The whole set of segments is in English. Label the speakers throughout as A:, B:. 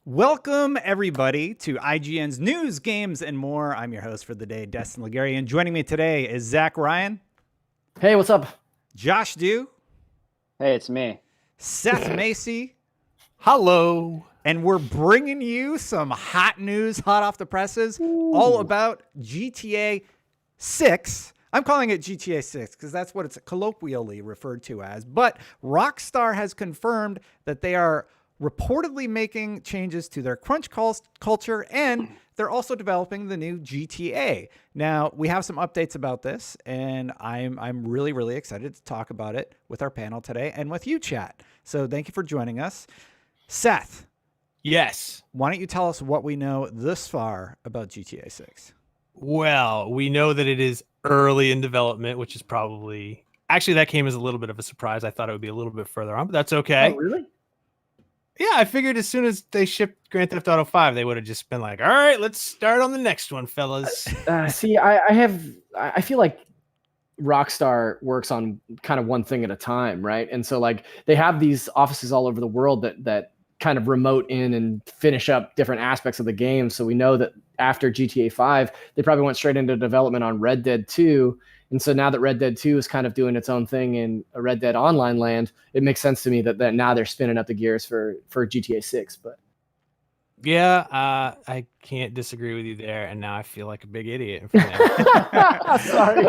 A: Welcome, everybody, to IGN's News, Games, and More. I'm your host for the day, Destin Legary, and joining me today is Zach Ryan.
B: Hey, what's up?
A: Josh Dew.
C: Hey, it's me.
A: Seth Macy.
D: Hello.
A: And we're bringing you some hot news, hot off the presses, all about GTA 6. I'm calling it GTA 6 because that's what it's colloquially referred to as. But Rockstar has confirmed that they are reportedly making changes to their crunch culture, and they're also developing the new GTA. Now, we have some updates about this, and I'm really, really excited to talk about it with our panel today and with you, chat. So thank you for joining us. Seth.
D: Yes.
A: Why don't you tell us what we know thus far about GTA 6?
D: Well, we know that it is early in development, which is probably... Actually, that came as a little bit of a surprise. I thought it would be a little bit further on, but that's okay.
B: Oh, really?
D: Yeah, I figured as soon as they shipped Grand Theft Auto 5, they would have just been like, all right, let's start on the next one, fellas.
B: See, I feel like Rockstar works on kind of one thing at a time, right? And so like they have these offices all over the world that kind of remote in and finish up different aspects of the game. So we know that after GTA 5, they probably went straight into development on Red Dead 2. And so now that Red Dead 2 is kind of doing its own thing in a Red Dead Online land, it makes sense to me that now they're spinning up the gears for GTA 6. But
D: yeah, I can't disagree with you there. And now I feel like a big idiot in front of
B: sorry.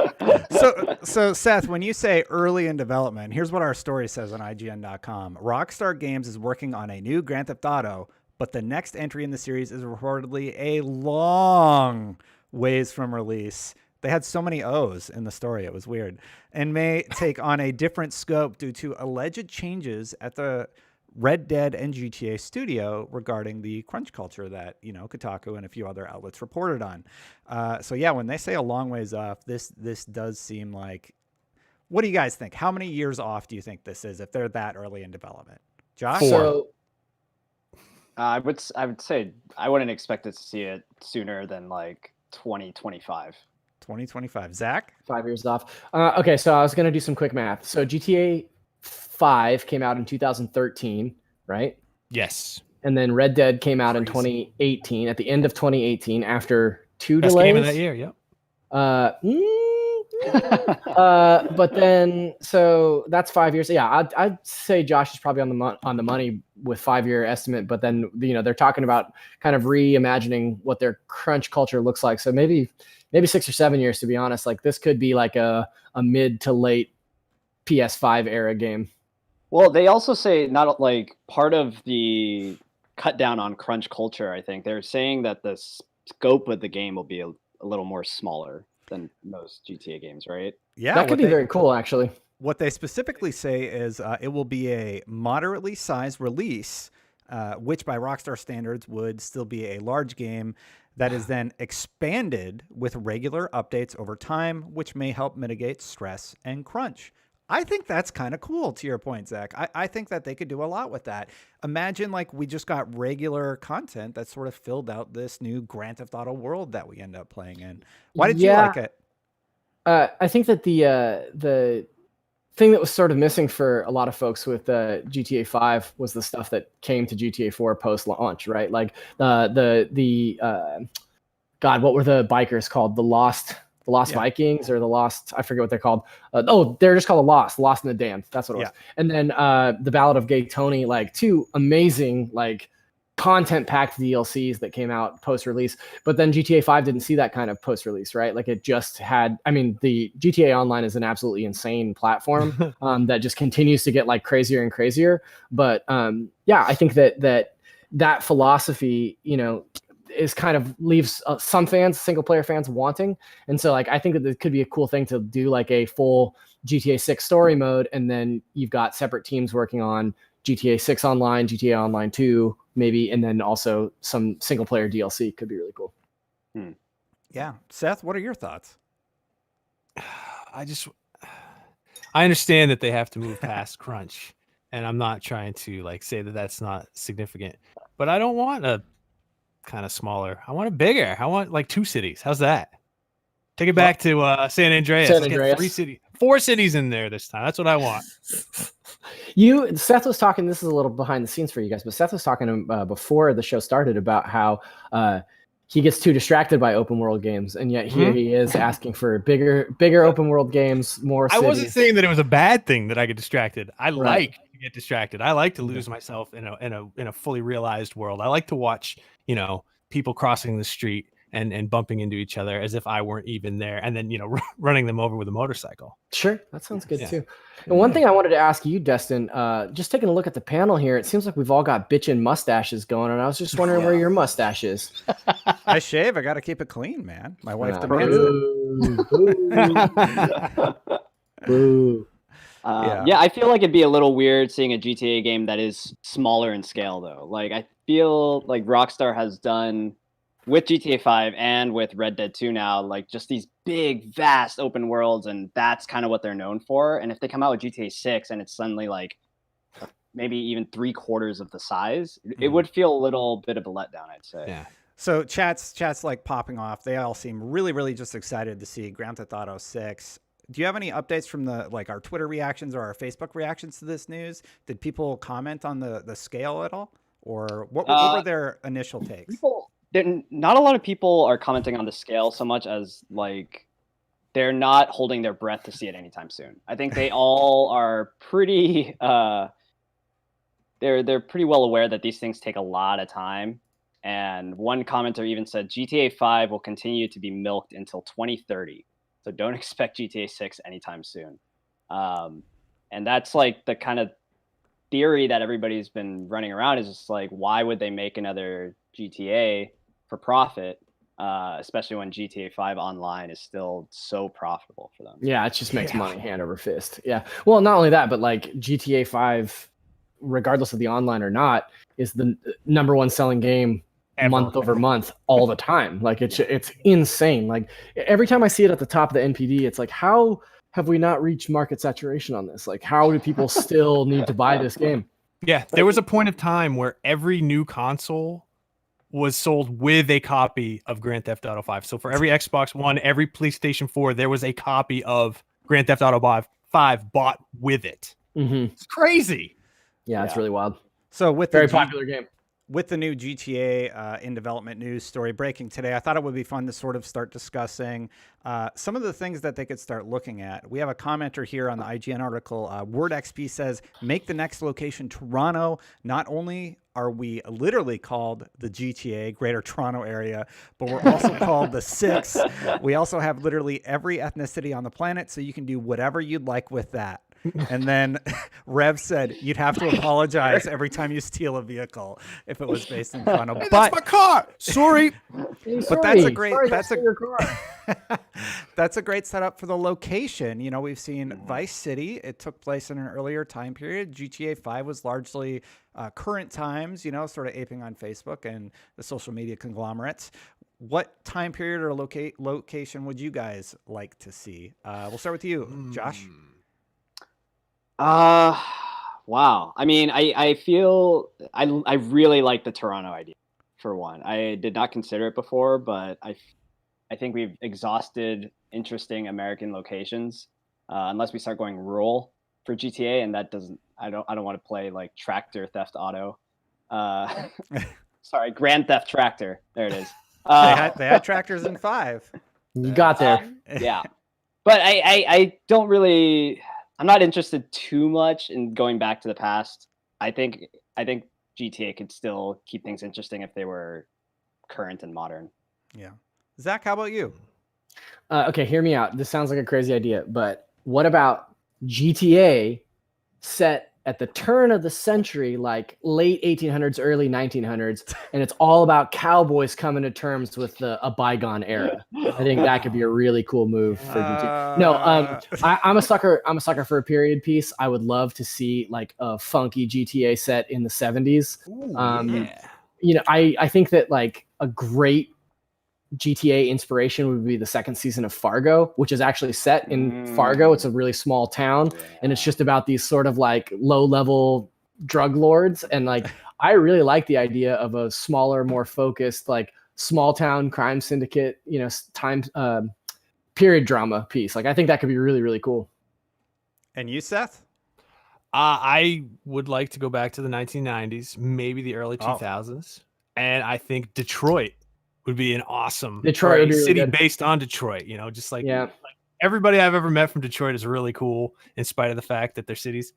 A: So Seth, when you say early in development, here's what our story says on IGN.com. Rockstar Games is working on a new Grand Theft Auto, but the next entry in the series is reportedly a long ways from release. They had so many O's in the story. It was weird. And may take on a different scope due to alleged changes at the Red Dead and GTA studio regarding the crunch culture that, you know, Kotaku and a few other outlets reported on. So yeah, when they say a long ways off, this does seem like, what do you guys think? How many years off do you think this is if they're that early in development? Josh?
D: 4.
B: So
C: I would say I wouldn't expect to see it sooner than like 2025.
A: 2025. Zach?
B: 5 years off. Okay, so I was going to do some quick math. So GTA 5 came out in 2013, right?
D: Yes.
B: And then Red Dead came out in 2018, at the end of 2018 after two
D: Best
B: delays.
D: game of that year, yep.
B: But then, so that's 5 years. Yeah, I'd say Josh is probably on the money with 5-year estimate. But then, you know, they're talking about kind of reimagining what their crunch culture looks like. So maybe 6 or 7 years, to be honest. Like this could be like a mid to late PS5 era game.
C: Well, they also say not like part of the cut down on crunch culture. I think they're saying that the scope of the game will be a little more smaller than most GTA games, right?
A: Yeah,
B: that could be very cool, actually.
A: What they specifically say is it will be a moderately sized release, which by Rockstar standards would still be a large game that is then expanded with regular updates over time, which may help mitigate stress and crunch. I think that's kind of cool, to your point, Zach. I think that they could do a lot with that. Imagine like we just got regular content that sort of filled out this new Grand Theft Auto world that we end up playing in. Why did you like it?
B: I think that the thing that was sort of missing for a lot of folks with GTA 5 was the stuff that came to GTA 4 post-launch, right? Like God, what were the bikers called? The Lost Vikings or the Lost, I forget what they're called. They're just called the Lost and the Damned. That's what it was. And then the Ballad of Gay Tony, like two amazing, like content-packed DLCs that came out post-release. But then GTA 5 didn't see that kind of post-release, right? Like it just had, I mean, the GTA Online is an absolutely insane platform that just continues to get like crazier and crazier. But yeah, I think that philosophy, you know, is kind of leaves some fans, single player fans, wanting. And so like I think that it could be a cool thing to do like a full GTA 6 story mode, and then you've got separate teams working on GTA 6 Online, GTA Online 2 maybe, and then also some single player DLC could be really cool.
A: Yeah. Seth, what are your thoughts?
D: I understand that they have to move past crunch, and I'm not trying to like say that that's not significant, but I don't want a kind of smaller. I want it bigger. I want like 2 cities. How's that? Take it back to San Andreas.
B: San
D: Let's
B: Andreas.
D: get 4 cities in there this time. That's what I want.
B: Seth was talking. This is a little behind the scenes for you guys, but Seth was talking before the show started about how he gets too distracted by open world games, and yet here he is asking for bigger open world games, more
D: I
B: cities.
D: wasn't saying that it was a bad thing that I get distracted. I like to get distracted. I like to lose myself in a fully realized world. I like to watch, people crossing the street and bumping into each other as if I weren't even there, and then running them over with a motorcycle.
B: Sure, that sounds good too. And one thing I wanted to ask you, Destin, just taking a look at the panel here, it seems like we've all got bitchin' mustaches going, and I was just wondering where your mustache is.
A: I shave. I got to keep it clean, man. My wife demands it.
B: Boo.
C: Yeah, I feel like it'd be a little weird seeing a GTA game that is smaller in scale, though. Like, I feel like Rockstar has done with GTA 5 and with Red Dead 2 now, like just these big, vast open worlds, and that's kind of what they're known for. And if they come out with GTA 6 and it's suddenly like maybe even 3/4 of the size, it would feel a little bit of a letdown, I'd say.
A: Yeah. So chat's like popping off. They all seem really, really just excited to see Grand Theft Auto 6. Do you have any updates from our Twitter reactions or our Facebook reactions to this news? Did people comment on the scale at all, or what were their initial takes?
C: Not a lot of people are commenting on the scale so much as like they're not holding their breath to see it anytime soon. I think they all are pretty they're pretty well aware that these things take a lot of time. And one commenter even said GTA 5 will continue to be milked until 2030. So don't expect GTA 6 anytime soon. And that's like the kind of theory that everybody's been running around, is just like, why would they make another GTA for profit, especially when GTA 5 online is still so profitable for them?
B: Yeah, it just makes money hand over fist. Yeah. Well, not only that, but like GTA 5, regardless of the online or not, is the number one selling game month over month all the time. Like it's insane. Like every time I see it at the top of the NPD, it's like, how have we not reached market saturation on this? Like, how do people still need to buy this game?
D: Yeah, there was a point of time where every new console was sold with a copy of Grand Theft Auto 5. So for every Xbox One, every PlayStation 4, there was a copy of Grand Theft Auto 5 bought with it.
B: Mm-hmm.
D: It's crazy.
B: Yeah, it's really wild.
A: So with
B: very popular game.
A: With the new GTA in development news story breaking today, I thought it would be fun to sort of start discussing some of the things that they could start looking at. We have a commenter here on the IGN article. WordXP says, make the next location Toronto. Not only are we literally called the GTA, Greater Toronto Area, but we're also called the Six. We also have literally every ethnicity on the planet, so you can do whatever you'd like with that. And then Rev said you'd have to apologize every time you steal a vehicle if it was based in Toronto.
D: Hey,
A: but
D: that's my car. Sorry.
A: But that's a great that's a great setup for the location. You know, we've seen Vice City. It took place in an earlier time period. GTA 5 was largely current times, you know, sort of aping on Facebook and the social media conglomerates. What time period or location would you guys like to see? We'll start with you, Josh.
C: Wow. I mean, I feel I really like the Toronto idea, for one. I did not consider it before, but I think we've exhausted interesting American locations, unless we start going rural for GTA, and that doesn't. I don't want to play like Tractor Theft Auto. Sorry, Grand Theft Tractor. There it is.
A: They had tractors in 5.
B: You got there.
C: Yeah, but I don't really. I'm not interested too much in going back to the past. I think GTA could still keep things interesting if they were current and modern.
A: Yeah. Zach, how about you?
B: Okay, hear me out. This sounds like a crazy idea, but what about GTA set at the turn of the century, like late 1800s, early 1900s, and it's all about cowboys coming to terms with a bygone era? I think that could be a really cool move for GTA. No, I'm a sucker. I'm a sucker for a period piece. I would love to see like a funky GTA set in the 70s. You know, I think that like a great GTA inspiration would be the second season of Fargo, which is actually set in Fargo. It's a really small town, and it's just about these sort of like low-level drug lords. And like, I really like the idea of a smaller, more focused, like small town crime syndicate, you know, period drama piece. Like, I think that could be really, really cool.
A: And you, Seth?
D: I would like to go back to the 1990s, maybe the early
A: Oh.
D: 2000s, and I think Detroit would be an awesome
B: Detroit
D: or
B: would
D: a
B: be really
D: city
B: good.
D: based on Detroit. You know, just like
B: Yeah.
D: everybody I've ever met from Detroit is really cool, in spite of the fact that their city's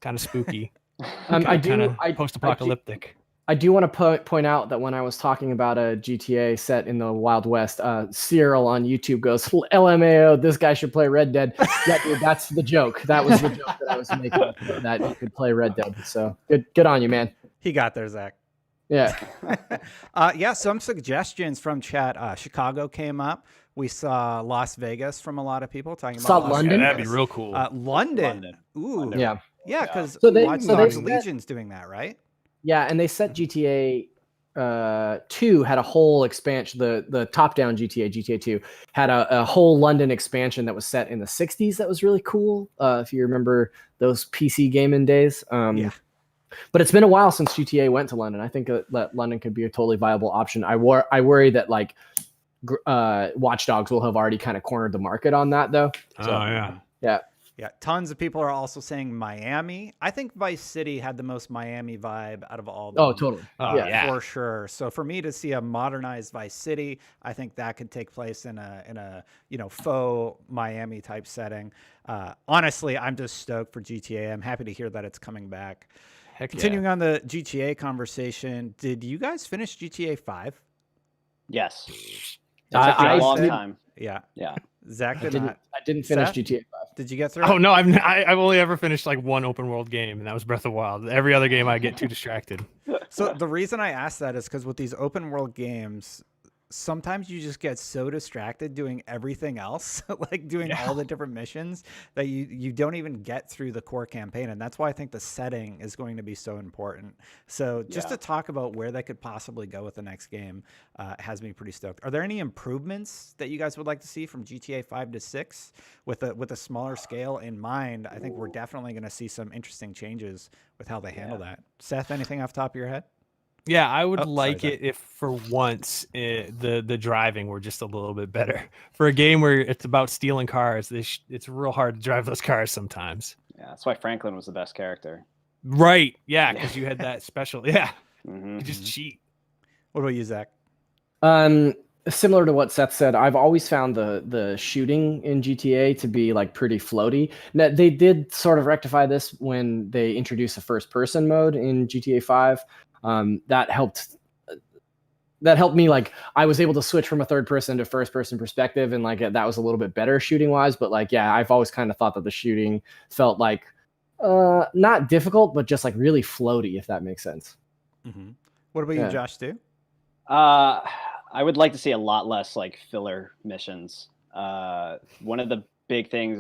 D: kind of spooky,
B: I
D: kind of
B: do
D: post-apocalyptic.
B: I do want to point out that when I was talking about a GTA set in the Wild West, Cyril on YouTube goes, LMAO, this guy should play Red Dead. Yeah, dude, that's the joke. That was the joke that I was making, that he could play Red Dead. So good on you, man.
A: He got there, Zach.
B: Yeah.
A: Yeah, some suggestions from chat. Chicago came up. We saw Las Vegas from a lot of people talking about
B: Saw
A: Las
B: London?
D: Yeah,
A: Vegas.
D: that'd be real cool.
A: London. Ooh.
C: London.
B: Yeah.
A: Yeah, because
B: So they-
A: Watch
B: so
A: Dogs
B: they-
A: Legion's doing that, right?
B: Yeah, and they set GTA 2 had a whole expansion. The top-down GTA 2 had a whole London expansion that was set in the 60s that was really cool. If you remember those PC gaming days.
A: Yeah.
B: But it's been a while since GTA went to London. I think that London could be a totally viable option. I worry that like Watch Dogs will have already kind of cornered the market on that though.
D: Oh
B: So,
D: yeah.
B: yeah.
A: Yeah, tons of people are also saying Miami. I think Vice City had the most Miami vibe out of all of them.
B: Oh, totally.
D: Oh, yeah.
A: For sure. So for me to see a modernized Vice City, I think that could take place in a faux Miami type setting. Honestly, I'm just stoked for GTA. I'm happy to hear that it's coming back.
D: Heck
A: Continuing on the GTA conversation, did you guys finish GTA 5?
C: Yes. It took
B: I
C: me a long
B: did-
C: time.
A: Yeah.
C: Yeah.
A: Zach
B: I
A: did
B: didn't,
A: not.
B: I didn't finish
A: Seth?
B: GTA 5.
A: Did you get through?
D: Oh
A: it?
D: no, I've only ever finished like one open world game, and that was Breath of the Wild. Every other game I get too distracted.
A: So the reason I asked that is because with these open world games, sometimes you just get so distracted doing everything else, like doing all the different missions, that you don't even get through the core campaign. And that's why I think the setting is going to be so important. So just to talk about where they could possibly go with the next game has me pretty stoked. Are there any improvements that you guys would like to see from GTA 5 to 6 with a smaller scale in mind? I think we're definitely going to see some interesting changes with how they handle that. Seth, anything off the top of your head?
D: Yeah, I would
A: Oh, sorry,
D: like
A: Zach.
D: it if for once the driving were just a little bit better. For a game where it's about stealing cars, it's real hard to drive those cars sometimes.
C: Yeah. That's why Franklin was the best character.
D: Right? Yeah, because you had that special. Yeah,
C: Hmm.
D: you just cheat.
A: What about you, Zach?
B: Similar to what Seth said, I've always found the shooting in GTA to be like pretty floaty. Now, they did sort of rectify this when they introduced a first-person mode in GTA 5. That helped me, like I was able to switch from a third person to first person perspective, and like that was a little bit better shooting wise. But like, yeah, I've always kind of thought that the shooting felt like not difficult, but just like really floaty, if that makes sense.
A: Mm-hmm. What about you,
B: Yeah.
A: Josh, too?
C: I would like to see a lot less like filler missions. One of the big things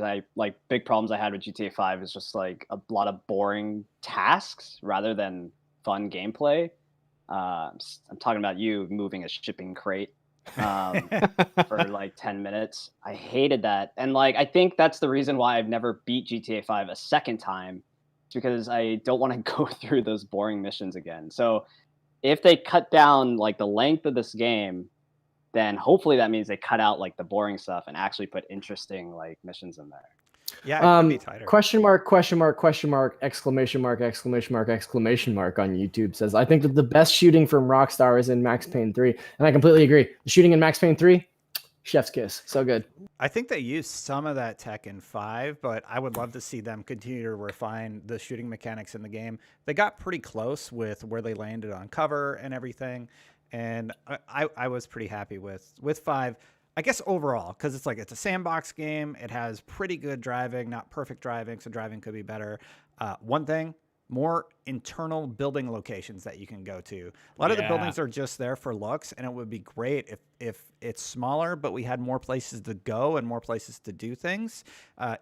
C: big problems I had with GTA 5 is just like a lot of boring tasks rather than fun gameplay. I'm talking about you moving a shipping crate for like 10 minutes. I hated that. And like, I think that's the reason why I've never beat GTA 5 a second time. It's because I don't want to go through those boring missions again. So if they cut down like the length of this game, then hopefully that means they cut out like the boring stuff and actually put interesting like missions in there.
A: Yeah, it could be tighter.
B: Question mark, exclamation mark on YouTube says, I think that the best shooting from Rockstar is in Max Payne 3. And I completely agree. The shooting in Max Payne 3, chef's kiss. So good.
A: I think they used some of that tech in 5, but I would love to see them continue to refine the shooting mechanics in the game. They got pretty close with where they landed on cover and everything. And I was pretty happy with 5. I guess overall, because it's a sandbox game. It has pretty good driving, not perfect driving, so driving could be better. One thing, more internal building locations that you can go to. A lot of the buildings are just there for looks, and it would be great if it's smaller, but we had more places to go and more places to do things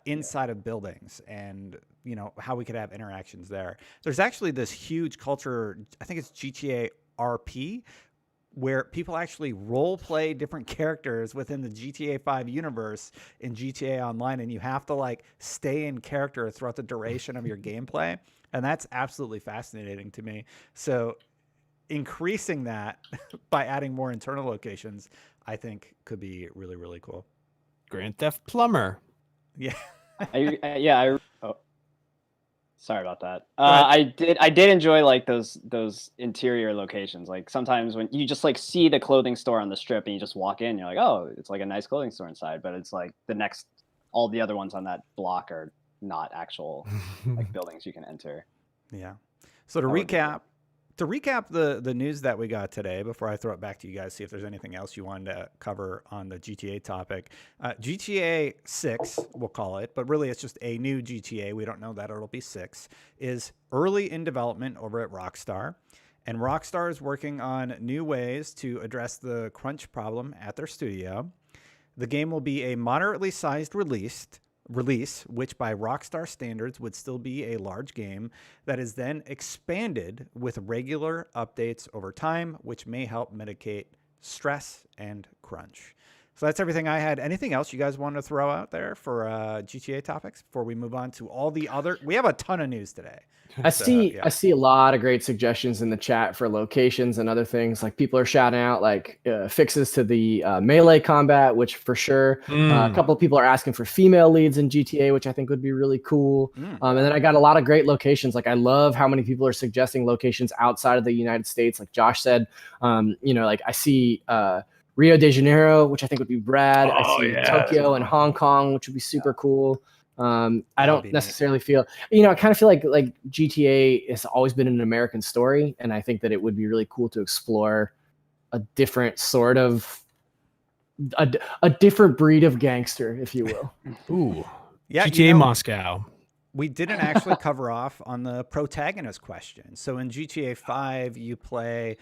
A: inside of buildings, and how we could have interactions there. There's actually this huge culture, I think it's GTA RP, where people actually role play different characters within the GTA 5 universe in GTA Online, and you have to like stay in character throughout the duration of your gameplay. And that's absolutely fascinating to me. So increasing that by adding more internal locations, I think could be really, really cool.
D: Grand Theft Plumber.
A: Yeah.
C: Sorry about that.
A: ahead.
C: I did enjoy like those interior locations. Like sometimes when you just like see the clothing store on the strip and you just walk in, you're like, oh, it's like a nice clothing store inside. But it's like all the other ones on that block are not actual like buildings you can enter.
A: Yeah. So to
C: That would be cool.
A: recap the news that we got today, before I throw it back to you guys, see if there's anything else you wanted to cover on the GTA topic. GTA 6, we'll call it, but really it's just a new GTA. We don't know that it'll be 6, is early in development over at Rockstar. And Rockstar is working on new ways to address the crunch problem at their studio. The game will be a moderately sized release, which by Rockstar standards would still be a large game that is then expanded with regular updates over time, which may help mitigate stress and crunch. So that's everything I had. Anything else you guys want to throw out there for GTA topics before we move on to all the other? We have a ton of news today.
B: I see a lot of great suggestions in the chat for locations and other things. Like people are shouting out like fixes to the melee combat, which for sure. A couple of people are asking for female leads in GTA, which I think would be really cool. And then I got a lot of great locations. Like I love how many people are suggesting locations outside of the United States. Like Josh said, like I see Rio de Janeiro, which I think would be rad. I see Tokyo and Hong Kong, which would be super cool. I don't necessarily feel, I kind of feel like GTA has always been an American story. And I think that it would be really cool to explore a different sort of, a different breed of gangster, if you will.
D: Ooh.
A: Yeah,
D: GTA Moscow.
A: We didn't actually cover off on the protagonist question. So in GTA 5, you play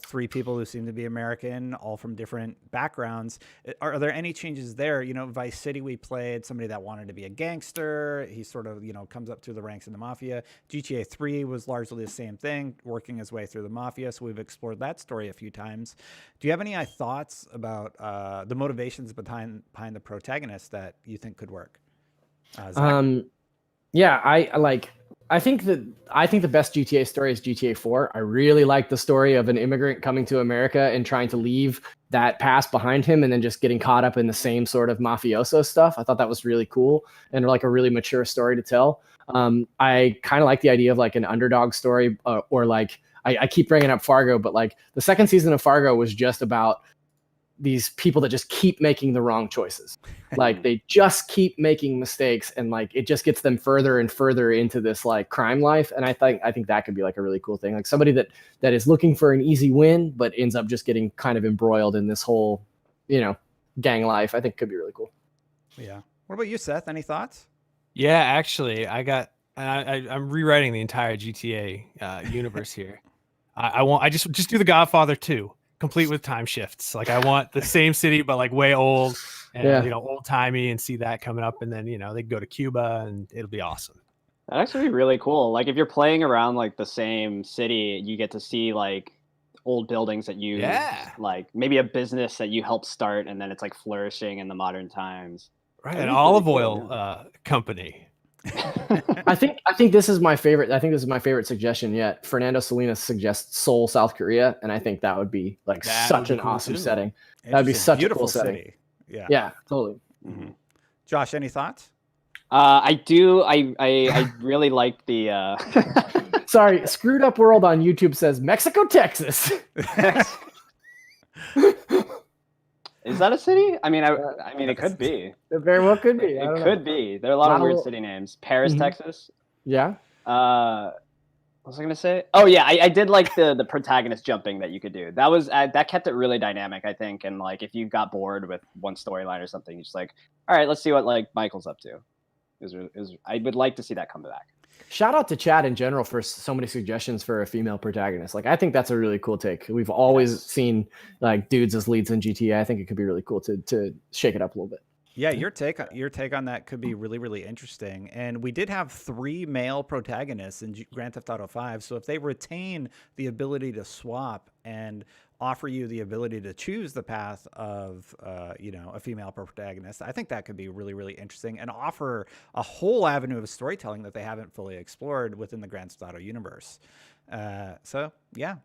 A: 3 people who seem to be American, all from different backgrounds. Are there any changes there? Vice City, we played somebody that wanted to be a gangster. He sort of, comes up through the ranks in the mafia. GTA 3 was largely the same thing, working his way through the mafia. So we've explored that story a few times. Do you have any thoughts about the motivations behind the protagonist that you think could work? Zach?
B: Yeah, I think the best GTA story is GTA 4. I really like the story of an immigrant coming to America and trying to leave that past behind him and then just getting caught up in the same sort of mafioso stuff. I thought that was really cool and like a really mature story to tell. I kind of like the idea of like an underdog story or like I keep bringing up Fargo, but like the second season of Fargo was just about these people that just keep making the wrong choices. Like they just keep making mistakes and like it just gets them further and further into this like crime life. And I think that could be like a really cool thing. Like somebody that is looking for an easy win, but ends up just getting kind of embroiled in this whole, gang life. I think could be really cool.
A: Yeah. What about you, Seth? Any thoughts?
D: Yeah, actually, I'm rewriting the entire GTA universe here. I just do the Godfather 2. Complete with time shifts. Like I want the same city, but like way old and old timey, and see that coming up. And then they go to Cuba, and it'll be awesome.
C: That'd actually be really cool. Like if you're playing around like the same city, you get to see like old buildings that you like, maybe a business that you helped start, and then it's like flourishing in the modern times.
D: Right, an olive oil company.
B: I think this is my favorite. I think this is my favorite suggestion yet. Fernando Salinas suggests Seoul, South Korea, and I think that would be like such an awesome setting. That'd be such a cool setting. Yeah, totally.
A: Mm-hmm. Josh, any thoughts?
C: I do. I really like the.
B: Sorry, Screwed Up World on YouTube says Mexico, Texas.
C: Is that a city? I mean, it could be.
B: It very well could be.
C: It could be. There are a lot of weird city names. Paris, Texas.
B: Yeah.
C: What was I gonna say? Oh yeah, I did like the protagonist jumping that you could do. That was that kept it really dynamic, I think. And like, if you got bored with one storyline or something, you're just like, all right, let's see what like Michael's up to. I would like to see that come back.
B: Shout out to Chad in general for so many suggestions for a female protagonist. Like, I think that's a really cool take. We've always seen like dudes as leads in GTA. I think it could be really cool to shake it up a little bit.
A: Yeah, your take on that could be really, really interesting. And we did have 3 male protagonists in Grand Theft Auto 5. So if they retain the ability to swap and offer you the ability to choose the path of, a female protagonist, I think that could be really, really interesting and offer a whole avenue of storytelling that they haven't fully explored within the Grand Theft Auto universe. So yeah,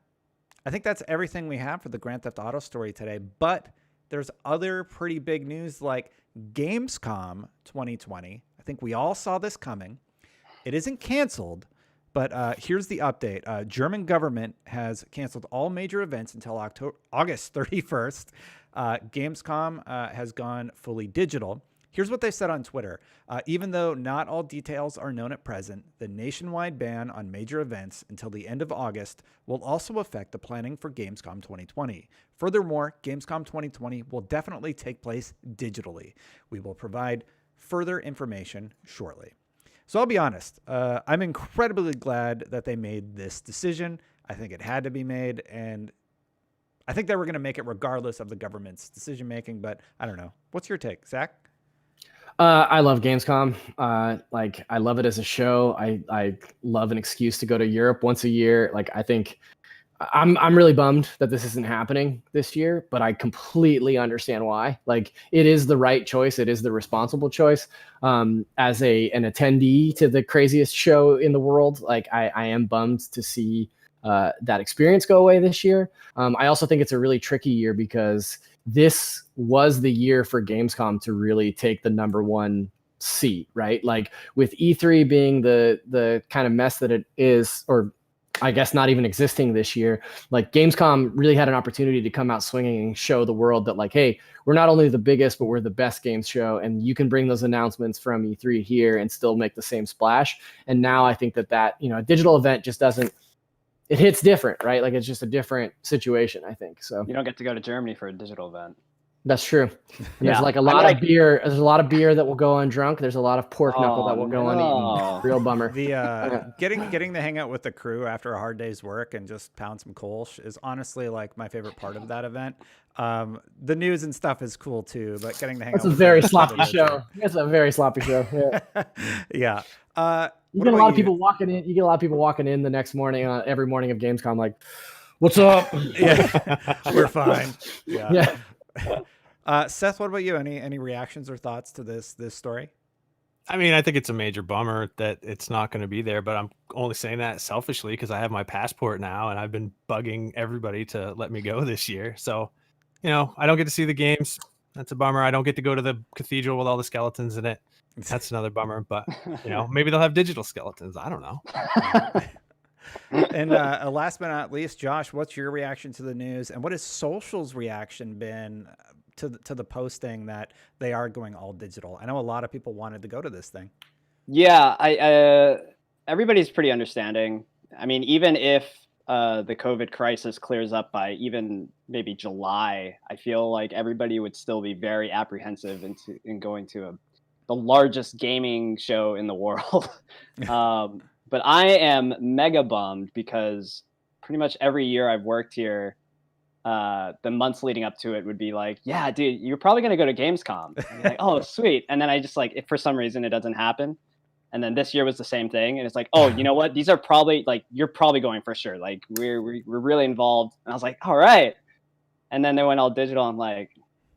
A: I think that's everything we have for the Grand Theft Auto story today. But there's other pretty big news like Gamescom 2020. I think we all saw this coming. It isn't canceled, but here's the update. German government has canceled all major events until August 31st. Gamescom has gone fully digital. Here's what they said on Twitter. Even though not all details are known at present, the nationwide ban on major events until the end of August will also affect the planning for Gamescom 2020. Furthermore, Gamescom 2020 will definitely take place digitally. We will provide further information shortly. So I'll be honest, I'm incredibly glad that they made this decision. I think it had to be made, and I think they were going to make it regardless of the government's decision making, but I don't know. What's your take, Zach?
B: I love Gamescom. Like I love it as a show. I love an excuse to go to Europe once a year. Like I think I'm really bummed that this isn't happening this year, but I completely understand why. Like it is the right choice. It is the responsible choice. As an attendee to the craziest show in the world, like I am bummed to see that experience go away this year. I also think it's a really tricky year because this was the year for Gamescom to really take the number one seat, right? Like with E3 being the kind of mess that it is, or I guess not even existing this year, like Gamescom really had an opportunity to come out swinging and show the world that like, hey, we're not only the biggest, but we're the best games show. And you can bring those announcements from E3 here and still make the same splash. And now I think that, a digital event just doesn't, it hits different, right? Like it's just a different situation, I think. So
C: You don't get to go to Germany for a digital event.
B: that's true. And there's
C: Yeah.
B: like a lot of beer. There's a lot of beer that will go on drunk. There's a lot of pork knuckle that will go on eaten. Real bummer.
A: The getting to hang out with the crew after a hard day's work and just pound some Kolsch is honestly like my favorite part of that event. The news and stuff is cool too, but getting to hang out.
B: That's a very sloppy show. That's a very sloppy show. Yeah.
A: Yeah.
B: You get a lot of people walking in. You get a lot of people walking in the next morning, every morning of Gamescom, like, "What's up?"
A: Yeah, we're fine.
B: Yeah.
A: Seth, what about you? Any reactions or thoughts to this story?
D: I mean, I think it's a major bummer that it's not going to be there, but I'm only saying that selfishly because I have my passport now and I've been bugging everybody to let me go this year. So, I don't get to see the games. That's a bummer. I don't get to go to the cathedral with all the skeletons in it. That's another bummer, but maybe they'll have digital skeletons. I don't know.
A: And last but not least, Josh, what's your reaction to the news, and what has Social's reaction been to the posting that they are going all digital? I know a lot of people wanted to go to this thing.
C: Yeah, everybody's pretty understanding. I mean, even if the COVID crisis clears up by even maybe July, I feel like everybody would still be very apprehensive in going to the largest gaming show in the world. But I am mega bummed because pretty much every year I've worked here, the months leading up to it would be like, yeah, dude, you're probably going to go to Gamescom. And you're like, oh, sweet. And then I just like, if for some reason it doesn't happen. And then this year was the same thing. And it's like, oh, you know what? These are probably like, you're probably going for sure. Like we're really involved. And I was like, all right. And then they went all digital. I'm like,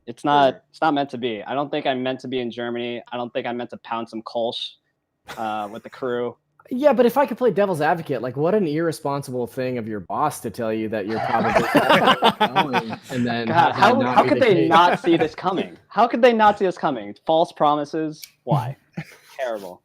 C: it's not meant to be. I don't think I'm meant to be in Germany. I don't think I'm meant to pound some Kolsch with the crew.
B: Yeah, but if I could play devil's advocate, like what an irresponsible thing of your boss to tell you that you're probably going, and then
C: God, how could they not see this coming? How could they not see this coming? False promises. Why? Terrible.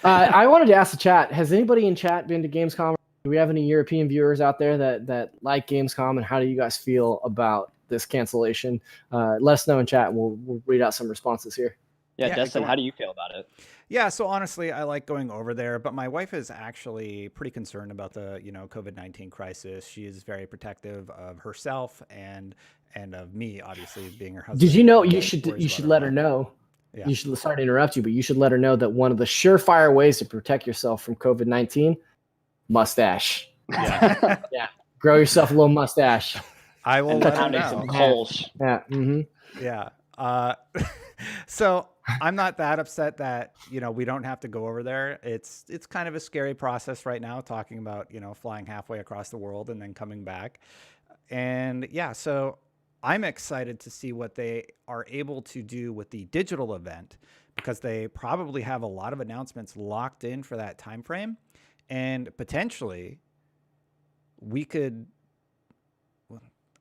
B: I wanted to ask the chat, has anybody in chat been to Gamescom? Do we have any European viewers out there that like Gamescom, and how do you guys feel about this cancellation? Let us know in chat, and we'll read out some responses here.
C: Yeah, Destin, how do you feel about it?
A: Yeah, so honestly, I like going over there, but my wife is actually pretty concerned about the COVID-19 crisis. She is very protective of herself and of me, obviously being her husband.
B: Did you know you should let her know?
A: Yeah.
B: You should, sorry to interrupt you, but you should let her know that one of the surefire ways to protect yourself from COVID-19, mustache.
A: Yeah.
B: Yeah. Grow yourself a little mustache.
A: I will let her know.
C: Some Kolsch.
B: Yeah. Mm-hmm.
A: Yeah. So I'm not that upset that, we don't have to go over there. It's kind of a scary process right now, talking about, flying halfway across the world and then coming back. And yeah, so I'm excited to see what they are able to do with the digital event, because they probably have a lot of announcements locked in for that time frame. And potentially we could,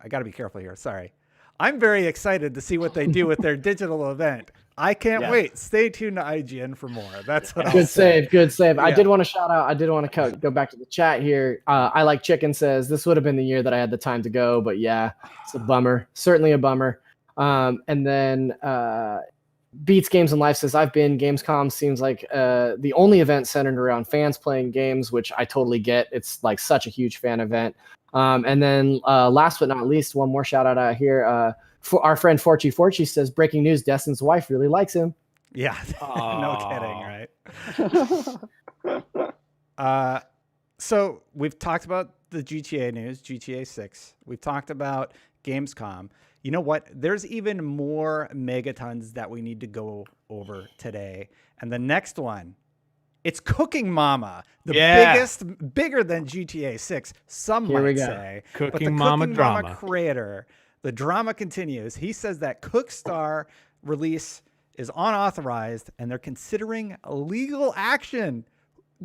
A: I got to be careful here. Sorry. I'm very excited to see what they do with their digital event. I can't wait. Stay tuned to IGN for more. That's what I'll say.
B: Good save.
A: Yeah.
B: I did want to shout out. I did want to go back to the chat here. I Like Chicken says this would have been the year that I had the time to go, but yeah, it's a bummer. Certainly a bummer. And then Beats Games and Life says I've been. Gamescom seems like the only event centered around fans playing games, which I totally get. It's like such a huge fan event. And then last but not least, one more shout out here. For our friend Forchi says, breaking news, Destin's wife really likes him.
A: Yeah, no kidding, right? So we've talked about the GTA news, GTA 6. We've talked about Gamescom. You know what? There's even more megatons that we need to go over today. And the next one, it's Cooking Mama, bigger than GTA 6, some might say.
D: Cooking Mama drama.
A: Creator, the drama continues. He says that Cookstar release is unauthorized and they're considering legal action.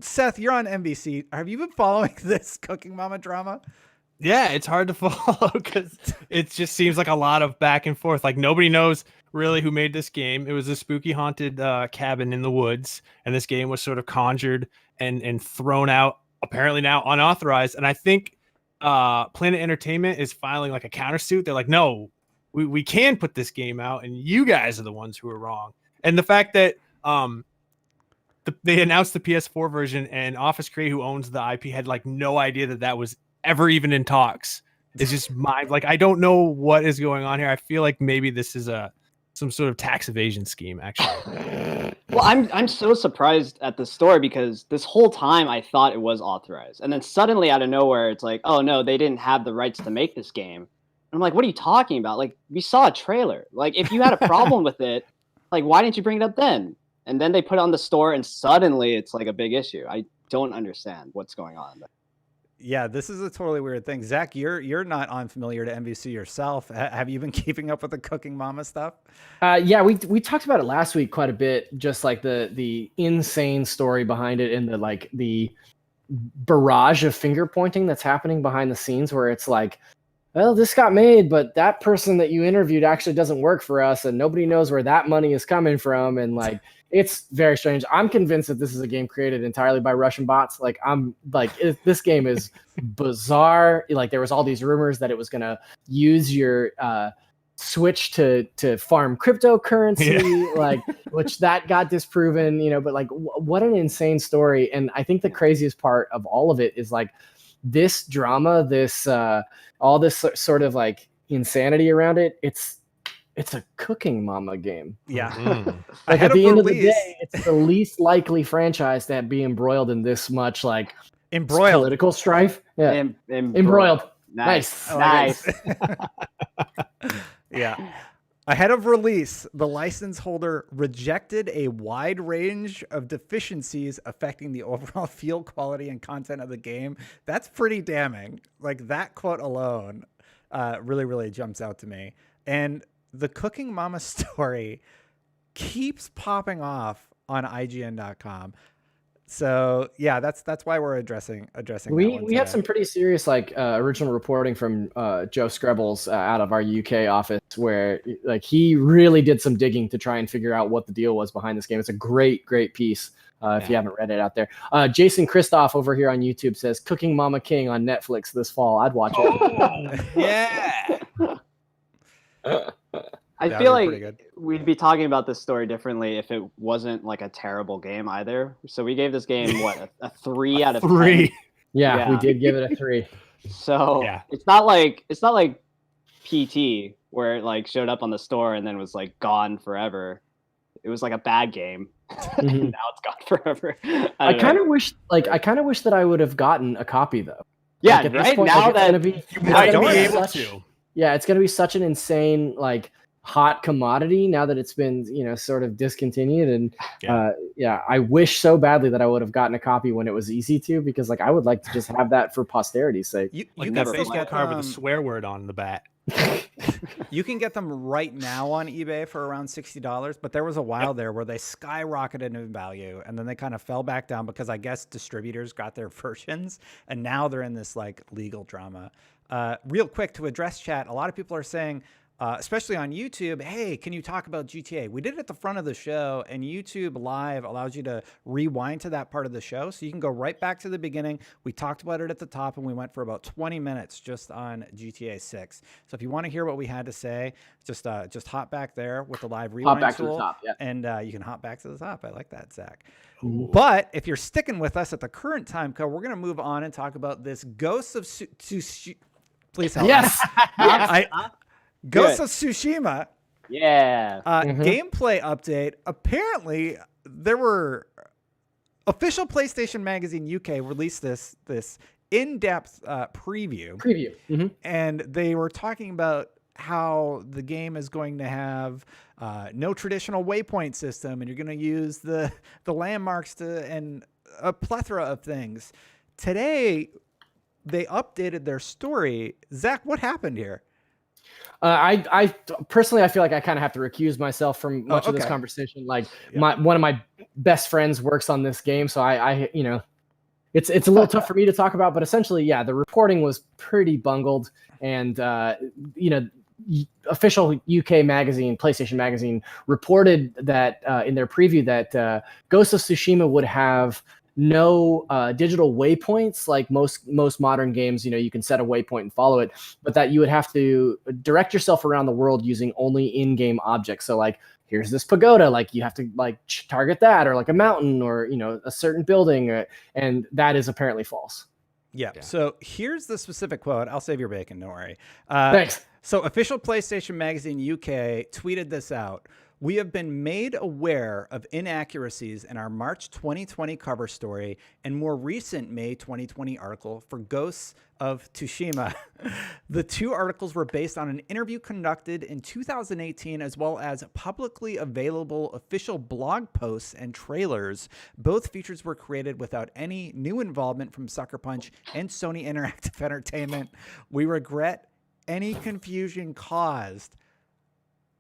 A: Seth, you're on NBC. Have you been following this Cooking Mama drama?
D: Yeah, it's hard to follow because it just seems like a lot of back and forth. Like nobody knows really who made this game. It was a spooky haunted cabin in the woods, and this game was sort of conjured and thrown out, apparently now unauthorized. And I think Planet Entertainment is filing like a countersuit. They're like, no, we can put this game out, and you guys are the ones who are wrong. And the fact that they announced the PS4 version, and Office Create, who owns the IP, had like no idea that was ever even in talks. It's just I don't know what is going on here. I feel like maybe this is some sort of tax evasion scheme, actually.
C: Well, I'm so surprised at the story because this whole time I thought it was authorized, and then suddenly out of nowhere it's like, oh no, they didn't have the rights to make this game. And I'm like, what are you talking about? Like, we saw a trailer. Like, if you had a problem with it, like, why didn't you bring it up then? And then they put it on the store, and suddenly it's like a big issue. I don't understand what's going on.
A: Yeah, this is a totally weird thing. Zach, you're not unfamiliar to NBC yourself. Have you been keeping up with the Cooking Mama stuff?
B: Yeah, we talked about it last week quite a bit. Just like the insane story behind it, and the barrage of finger pointing that's happening behind the scenes, where it's like, well, this got made, but that person that you interviewed actually doesn't work for us, and nobody knows where that money is coming from, and like. It's very strange. I'm convinced that this is a game created entirely by Russian bots. Like, this game is bizarre. Like, there was all these rumors that it was going to use your Switch to farm cryptocurrency, like, which that got disproven, but like, what an insane story. And I think the craziest part of all of it is like this drama, this all this sort of like insanity around it. It's a Cooking Mama game.
A: Yeah.
B: Like at the end of the day, it's the least likely franchise to be embroiled in this much like political strife. Yeah. Embroiled. Nice.
A: Yeah. Ahead of release, the license holder rejected a wide range of deficiencies affecting the overall feel, quality, and content of the game. That's pretty damning. Like, that quote alone really, really jumps out to me. And the Cooking Mama story keeps popping off on IGN.com. So yeah, that's why we're addressing
B: we had some pretty serious original reporting from Joe Screbbles out of our UK office, where like he really did some digging to try and figure out what the deal was behind this game. It's a great piece. If you haven't read it out there. Jason Christoph over here on YouTube says Cooking Mama King on Netflix this fall. I'd watch it.
D: Yeah.
C: I feel like we'd be talking about this story differently if it wasn't like a terrible game either. So we gave this game a 3 out of 10.
B: Yeah, we did give it a 3.
C: So it's not like PT where it like showed up on the store and then was like gone forever. It was like a bad game. And now it's gone forever. I
B: kind of wish that I would have gotten a copy though.
C: Yeah,
B: like,
C: right
B: point,
C: now
B: like,
C: that
D: you might be able to.
B: Yeah, it's going to be such an insane like hot commodity now that it's been sort of discontinued, and I wish so badly that I would have gotten a copy when it was easy to, because like I would like to just have that for posterity's sake.
D: You never get card with a swear word on the back.
A: You can get them right now on eBay for around $60, but there was a while there where they skyrocketed in value and then they kind of fell back down because I guess distributors got their versions and now they're in this like legal drama. Real quick to address chat, a lot of people are saying, especially on YouTube, hey, can you talk about GTA? We did it at the front of the show, and YouTube Live allows you to rewind to that part of the show. So you can go right back to the beginning. We talked about it at the top, and we went for about 20 minutes just on GTA 6. So if you want to hear what we had to say, just hop back there with the live rewind
B: Hop back
A: tool,
B: to the top, yeah.
A: and you can hop back to the top. I like that, Zach.
B: Ooh.
A: But if you're sticking with us at the current time code, we're going to move on and talk about this Ghosts of Tsushima. Please help
B: Yes.
A: me. Ghosts of Tsushima.
C: Yeah.
A: Gameplay update. Apparently, there were official PlayStation Magazine UK released this in-depth preview. And they were talking about how the game is going to have no traditional waypoint system, and you're going to use the landmarks and a plethora of things. Today, they updated their story. Zach, what happened here?
B: I personally, I feel like I kind of have to recuse myself from much of this conversation. Like one of my best friends works on this game, so I you know, it's a little tough for me to talk about. But essentially, yeah, the reporting was pretty bungled, and you know, official UK magazine, PlayStation Magazine, reported that in their preview that Ghost of Tsushima would have no digital waypoints like most modern games. You know, you can set a waypoint and follow it, but that you would have to direct yourself around the world using only in-game objects. So like, here's this pagoda, like you have to like target that, or like a mountain, or, you know, a certain building, and that is apparently false.
A: Yeah. So here's the specific quote. I'll save your bacon. Don't worry.
B: Thanks.
A: So official PlayStation Magazine UK tweeted this out. We have been made aware of inaccuracies in our March 2020 cover story and more recent May 2020 article for Ghosts of Tsushima. The two articles were based on an interview conducted in 2018, as well as publicly available official blog posts and trailers. Both features were created without any new involvement from Sucker Punch and Sony Interactive Entertainment. We regret any confusion caused.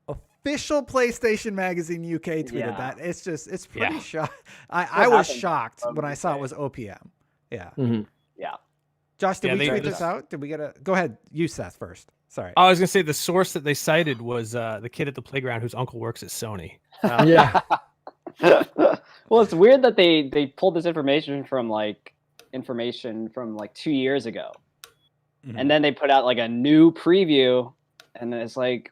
A: Official PlayStation Magazine UK tweeted that. It's pretty shocked. I was shocked when I saw it was OPM. Yeah.
C: Yeah.
A: Josh, did we tweet this out? Did we get a... Go ahead. You, Seth, first. Sorry.
D: I was going to say the source that they cited was the kid at the playground whose uncle works at Sony.
B: Yeah.
C: Well, it's weird that they pulled this information from like 2 years ago. And then they put out like a new preview, and it's like,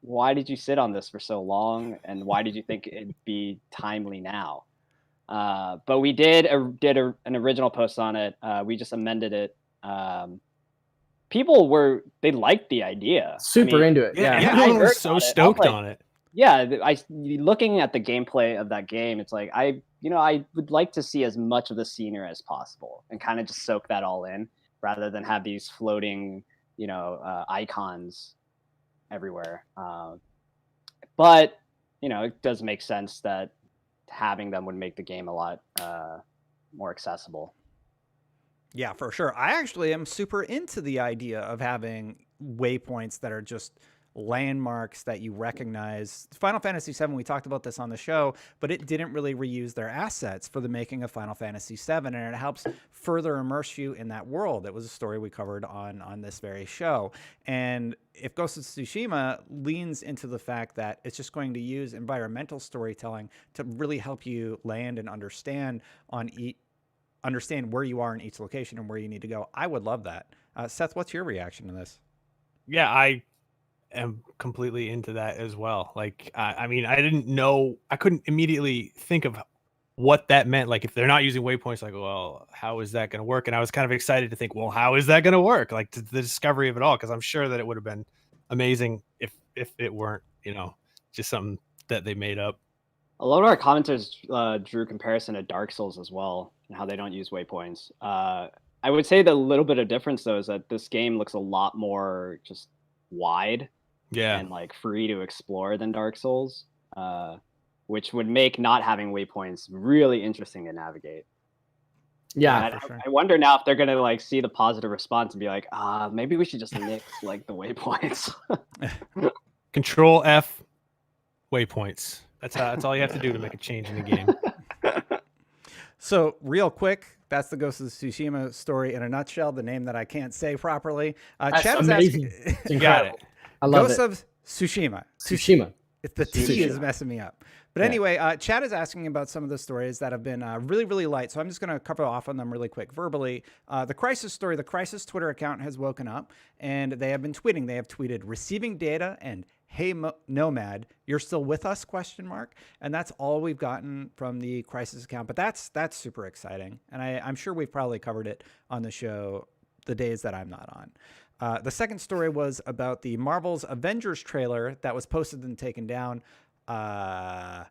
C: why did you sit on this for so long, and why did you think it'd be timely now? But we did an original post on it. We just amended it. People they liked the idea.
B: Super into it. Yeah.
D: Everyone was so stoked on it.
C: Yeah, looking at the gameplay of that game, it's like I would like to see as much of the scenery as possible and kind of just soak that all in, rather than have these floating, icons everywhere. But, it does make sense that having them would make the game a lot more accessible.
A: Yeah, for sure. I actually am super into the idea of having waypoints that are just landmarks that you recognize. Final Fantasy VII, we talked about this on the show, but it didn't really reuse their assets for the making of Final Fantasy VII, and it helps further immerse you in that world. It was a story we covered on this very show. And if Ghost of Tsushima leans into the fact that it's just going to use environmental storytelling to really help you land and understand where you are in each location and where you need to go, I would love that. Seth, what's your reaction to this?
D: Yeah, I am completely into that as well. Like, I mean, I couldn't immediately think of what that meant. Like, if they're not using waypoints, like, well, how is that going to work? And I was kind of excited to think, well, how is that going to work? Like, the discovery of it all, because I'm sure that it would have been amazing if it weren't, just something that they made up.
C: A lot of our commenters drew comparison to Dark Souls as well, and how they don't use waypoints. I would say the little bit of difference, though, is that this game looks a lot more just wide and like free to explore than Dark Souls, which would make not having waypoints really interesting to navigate.
B: Yeah,
C: sure. I wonder now if they're gonna like see the positive response and be like, maybe we should just nix like the waypoints.
D: Control F waypoints. That's all you have to do to make a change in the game.
A: So real quick, that's the Ghost of Tsushima story in a nutshell, the name that I can't say properly.
B: That's
A: Chad was
B: amazing.
A: asking,
B: It's incredible. I love
A: Ghost
B: it.
A: of Tsushima.
B: Tsushima.
A: The T is
B: Tsushima.
A: messing me up. But
B: Yeah.
A: anyway, Chad is asking about some of the stories that have been really, really light. So I'm just going to cover off on them really quick verbally. The Crisis story, the Crisis Twitter account has woken up and they have been tweeting. They have tweeted receiving data and hey, Nomad, you're still with us, ? And that's all we've gotten from the Crisis account. But that's super exciting. And I'm sure we've probably covered it on the show the days that I'm not on. The second story was about the Marvel's Avengers trailer that was posted and taken down. That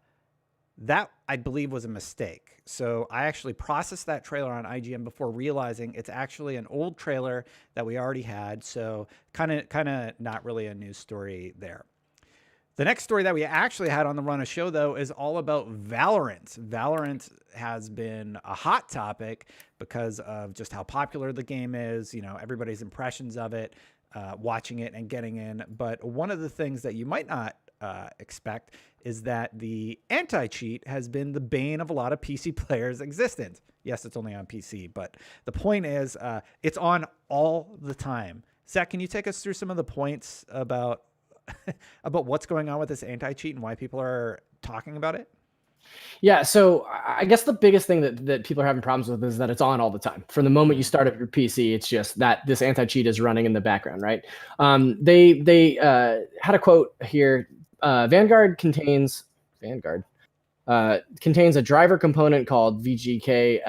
A: I believe was a mistake. So I actually processed that trailer on IGN before realizing it's actually an old trailer that we already had. So kind of not really a news story there. The next story that we actually had on the run of show, though, is all about Valorant. Valorant has been a hot topic because of just how popular the game is, everybody's impressions of it, watching it and getting in. But one of the things that you might not expect is that the anti-cheat has been the bane of a lot of PC players' existence. Yes, it's only on PC, but the point is it's on all the time. Zach, can you take us through some of the points about what's going on with this anti-cheat and why people are talking about it?
B: Yeah, so I guess the biggest thing that people are having problems with is that it's on all the time. From the moment you start up your PC, it's just that this anti-cheat is running in the background, right? They had a quote here. Vanguard contains a driver component called VGK.sys,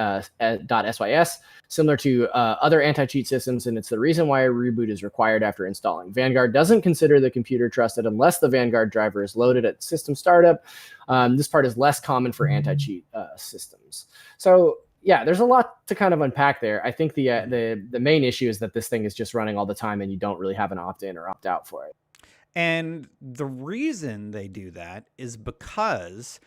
B: similar to other anti-cheat systems, and it's the reason why a reboot is required after installing. Vanguard doesn't consider the computer trusted unless the Vanguard driver is loaded at system startup. This part is less common for anti-cheat systems. So yeah, there's a lot to kind of unpack there. I think the main issue is that this thing is just running all the time and you don't really have an opt-in or opt-out for it.
A: And the reason they do that is because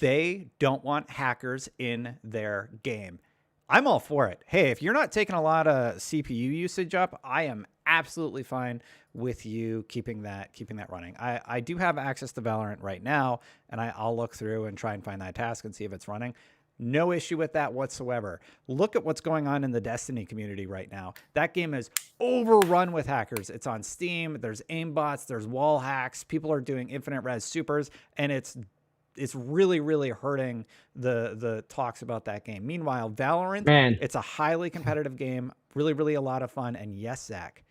A: they don't want hackers in their game. I'm all for it. Hey, if you're not taking a lot of CPU usage up, I am absolutely fine with you keeping that running. I do have access to Valorant right now, and I'll look through and try and find that task and see if it's running. No issue with that whatsoever. Look at what's going on in the Destiny community right now. That game is overrun with hackers. It's on Steam. There's aimbots. There's wall hacks. People are doing infinite res supers, and it's really, really hurting the talks about that game. Meanwhile, Valorant, it's a highly competitive game, really, really a lot of fun. And yes, Zach,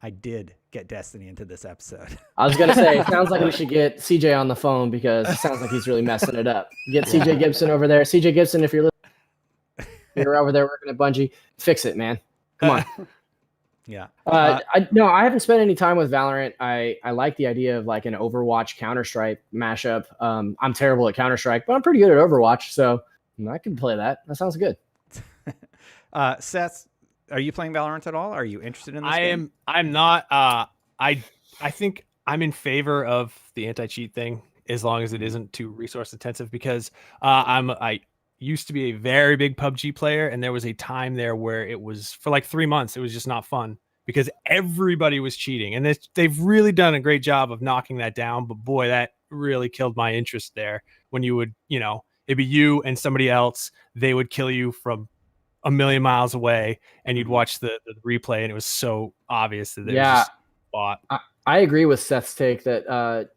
A: I did get Destiny into this episode.
B: I was going to say, it sounds like we should get CJ on the phone because it sounds like he's really messing it up. Get CJ Gibson over there. CJ Gibson, if you're over there working at Bungie, fix it, man. Come on.
A: Yeah.
B: I haven't spent any time with Valorant. I like the idea of like an Overwatch Counter-Strike mashup. I'm terrible at Counter-Strike, but I'm pretty good at Overwatch, so I can play that. That sounds good.
A: Seth, are you playing Valorant at all? Are you interested in this game?
D: I'm not. I think I'm in favor of the anti-cheat thing as long as it isn't too resource intensive because I used to be a very big PUBG player, and there was a time there where it was for like 3 months. It was just not fun because everybody was cheating, and they've really done a great job of knocking that down. But boy, that really killed my interest there. When you would, it'd be you and somebody else. They would kill you from a million miles away, and you'd watch the replay, and it was so obvious that they were just bought.
B: I agree with Seth's take that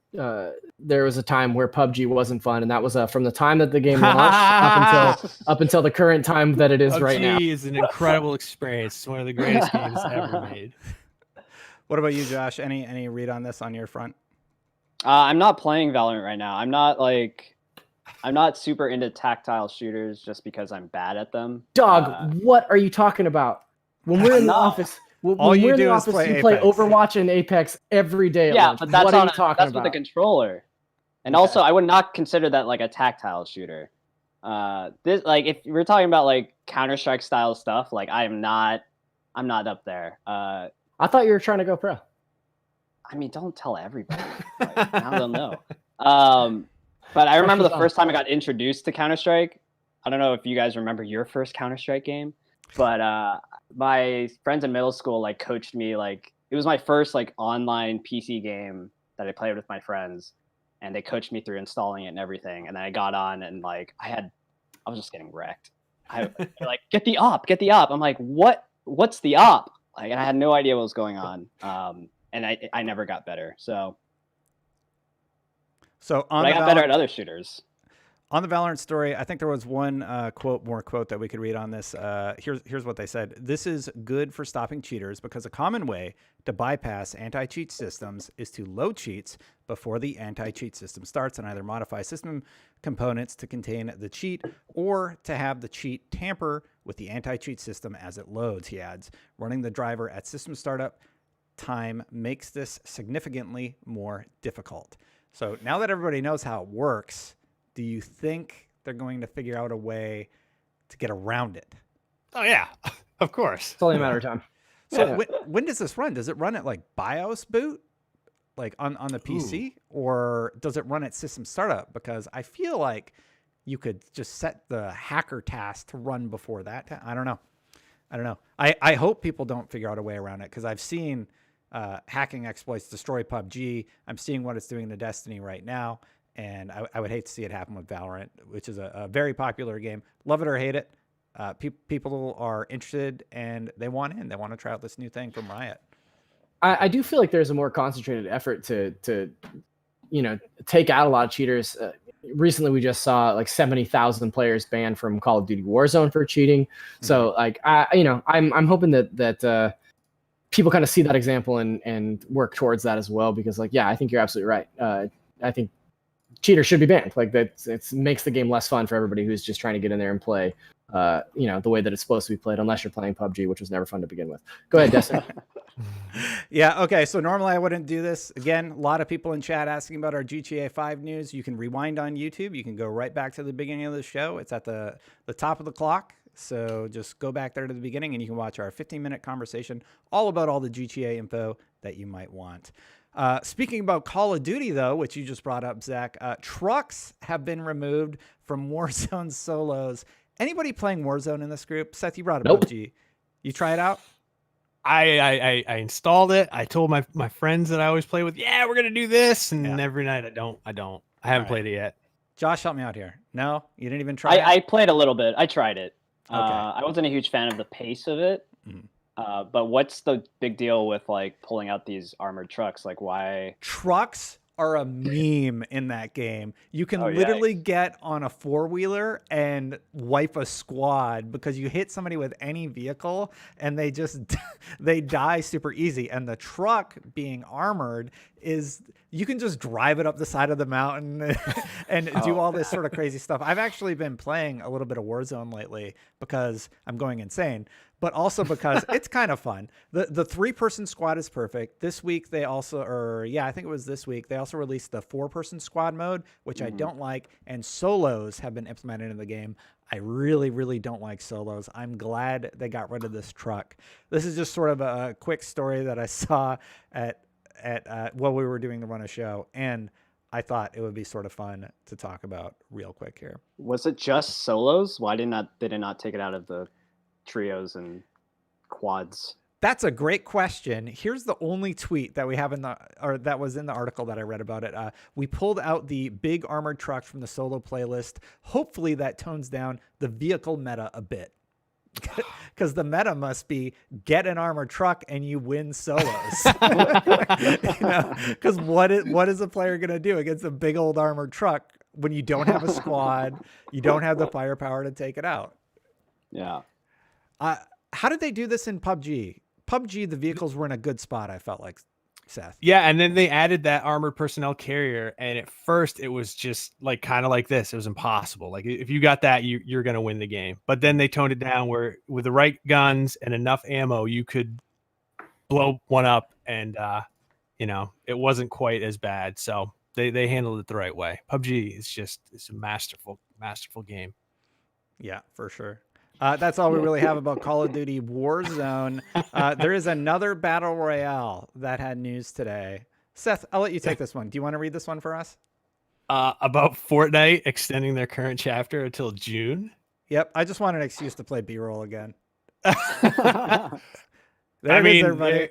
B: there was a time where PUBG wasn't fun, and that was from the time that the game launched up until the current time that it is right now.
D: PUBG is an incredible experience. It's one of the greatest games ever made.
A: What about you, Josh? Any read on this on your front?
C: I'm not playing Valorant right now. I'm not super into tactile shooters just because I'm bad at them.
B: Dog, what are you talking about? When we're in the office, you play Overwatch and Apex every day.
C: Yeah, but that's with the controller. And also, I would not consider that like a tactile shooter. This if we're talking about like Counter-Strike style stuff, like I'm not up there.
B: I thought you were trying to go pro.
C: I mean, don't tell everybody. Now they'll know. But I remember the first time I got introduced to Counter-Strike. I don't know if you guys remember your first Counter-Strike game, but my friends in middle school like coached me. Like it was my first like online PC game that I played with my friends, and they coached me through installing it and everything. And then I got on, and like I was just getting wrecked. They're like, get the op. I'm like, what's the op? Like, and I had no idea what was going on. And I never got better. So
A: So
C: But I got better at other shooters.
A: On the Valorant story, I think there was one quote that we could read on this. Here's what they said. This is good for stopping cheaters because a common way to bypass anti-cheat systems is to load cheats before the anti-cheat system starts and either modify system components to contain the cheat or to have the cheat tamper with the anti-cheat system as it loads, he adds. Running the driver at system startup time makes this significantly more difficult. So now that everybody knows how it works, do you think they're going to figure out a way to get around it?
D: Oh yeah, of course.
B: It's only a matter of time.
A: So when does this run? Does it run at like BIOS boot, like on the PC, or does it run at system startup? Because I feel like you could just set the hacker task to run before that. I don't know. I hope people don't figure out a way around it because I've seen hacking exploits destroy PUBG. I'm seeing what it's doing to Destiny right now. And I would hate to see it happen with Valorant, which is a very popular game. Love it or hate it. People are interested and they want in. They want to try out this new thing from Riot.
B: I do feel like there's a more concentrated effort to take out a lot of cheaters. Recently, we just saw like 70,000 players banned from Call of Duty Warzone for cheating. So like I'm hoping that people kind of see that example and work towards that as well. Because like I think you're absolutely right. I think cheaters should be banned. Like that, it makes the game less fun for everybody who's just trying to get in there and play, the way that it's supposed to be played. Unless you're playing PUBG, which was never fun to begin with. Go ahead, Destin.
A: Yeah. Okay. So normally I wouldn't do this. Again, a lot of people in chat asking about our GTA 5 news. You can rewind on YouTube. You can go right back to the beginning of the show. It's at the top of the clock. So just go back there to the beginning and you can watch our 15-minute conversation all about all the GTA info that you might want. Speaking about Call of Duty, though, which you just brought up, Zach, trucks have been removed from Warzone solos. Anybody playing Warzone in this group? Seth, you brought up PUBG. You try it out?
D: I installed it. I told my friends that I always play with, yeah, we're gonna do this, and every night I don't. I haven't played it yet.
A: Josh, help me out here. No, you didn't even try it?
C: I played a little bit. I tried it.
A: Okay.
C: I wasn't a huge fan of the pace of it. But what's the big deal with like pulling out these armored trucks? Like why?
A: Trucks are a meme in that game. You can literally get on a four-wheeler and wipe a squad because you hit somebody with any vehicle and they die super easy. And the truck being armored is you can just drive it up the side of the mountain and do all this sort of crazy stuff. I've actually been playing a little bit of Warzone lately because I'm going insane, but also because it's kind of fun. The 3-person squad is perfect. This week they also, I think it was this week, they also released the 4-person squad mode, which I don't like, and solos have been implemented in the game. I really, really don't like solos. I'm glad they got rid of this truck. This is just sort of a quick story that I saw at while we were doing the Run a Show, and I thought it would be sort of fun to talk about real quick here.
C: Was it just solos? Why did they not take it out of the trios and quads?
A: That's a great question. Here's the only tweet that we have that was in the article that I read about it. We pulled out the big armored truck from the solo playlist. Hopefully that tones down the vehicle meta a bit. Because the meta must be get an armored truck and you win solos. Because what is a player going to do against a big old armored truck when you don't have a squad, you don't have the firepower to take it out?
C: Yeah.
A: How did they do this in PUBG? PUBG, the vehicles were in a good spot, I felt like, Seth.
D: Yeah, and then they added that armored personnel carrier, and at first it was just like kind of like this. It was impossible. Like if you got that, you're going to win the game. But then they toned it down where with the right guns and enough ammo, you could blow one up, and it wasn't quite as bad. So they handled it the right way. PUBG is it's a masterful game.
A: Yeah, for sure. That's all we really have about Call of Duty Warzone. There is another battle royale that had news today. Seth, I'll let you take this one. Do you want to read this one for us?
D: About Fortnite extending their current chapter until June.
A: Yep, I just want an excuse to play B-roll again.
D: Everybody.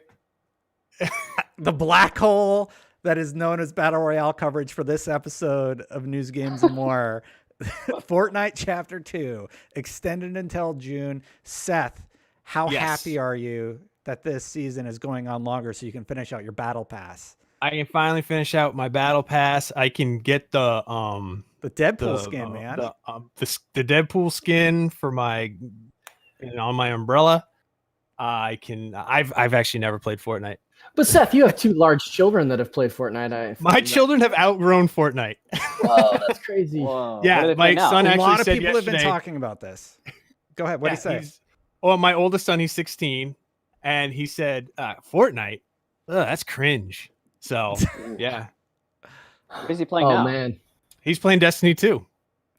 A: The black hole that is known as battle royale coverage for this episode of News, Games, and More. Fortnite Chapter 2 extended until June. Seth, how happy are you that this season is going on longer so you can finish out your battle pass?
D: I can finally finish out my battle pass. I can get the
A: Deadpool skin, man.
D: The Deadpool skin for my on my umbrella. I've actually never played Fortnite.
B: But Seth, you have 2 large children that have played Fortnite.
D: My children have outgrown Fortnite.
B: Whoa, that's crazy.
C: Whoa. What
D: Yeah,
C: do they
D: my
C: play now?
D: son
A: A
D: actually
A: lot of
D: said
A: people have been
D: yesterday-
A: talking about this. Go ahead. What do you say?
D: Well, my oldest son, he's 16, and he said, "Fortnite, that's cringe." So, yeah,
C: What is he playing
B: Oh
C: now?
B: man.
D: he's playing Destiny 2.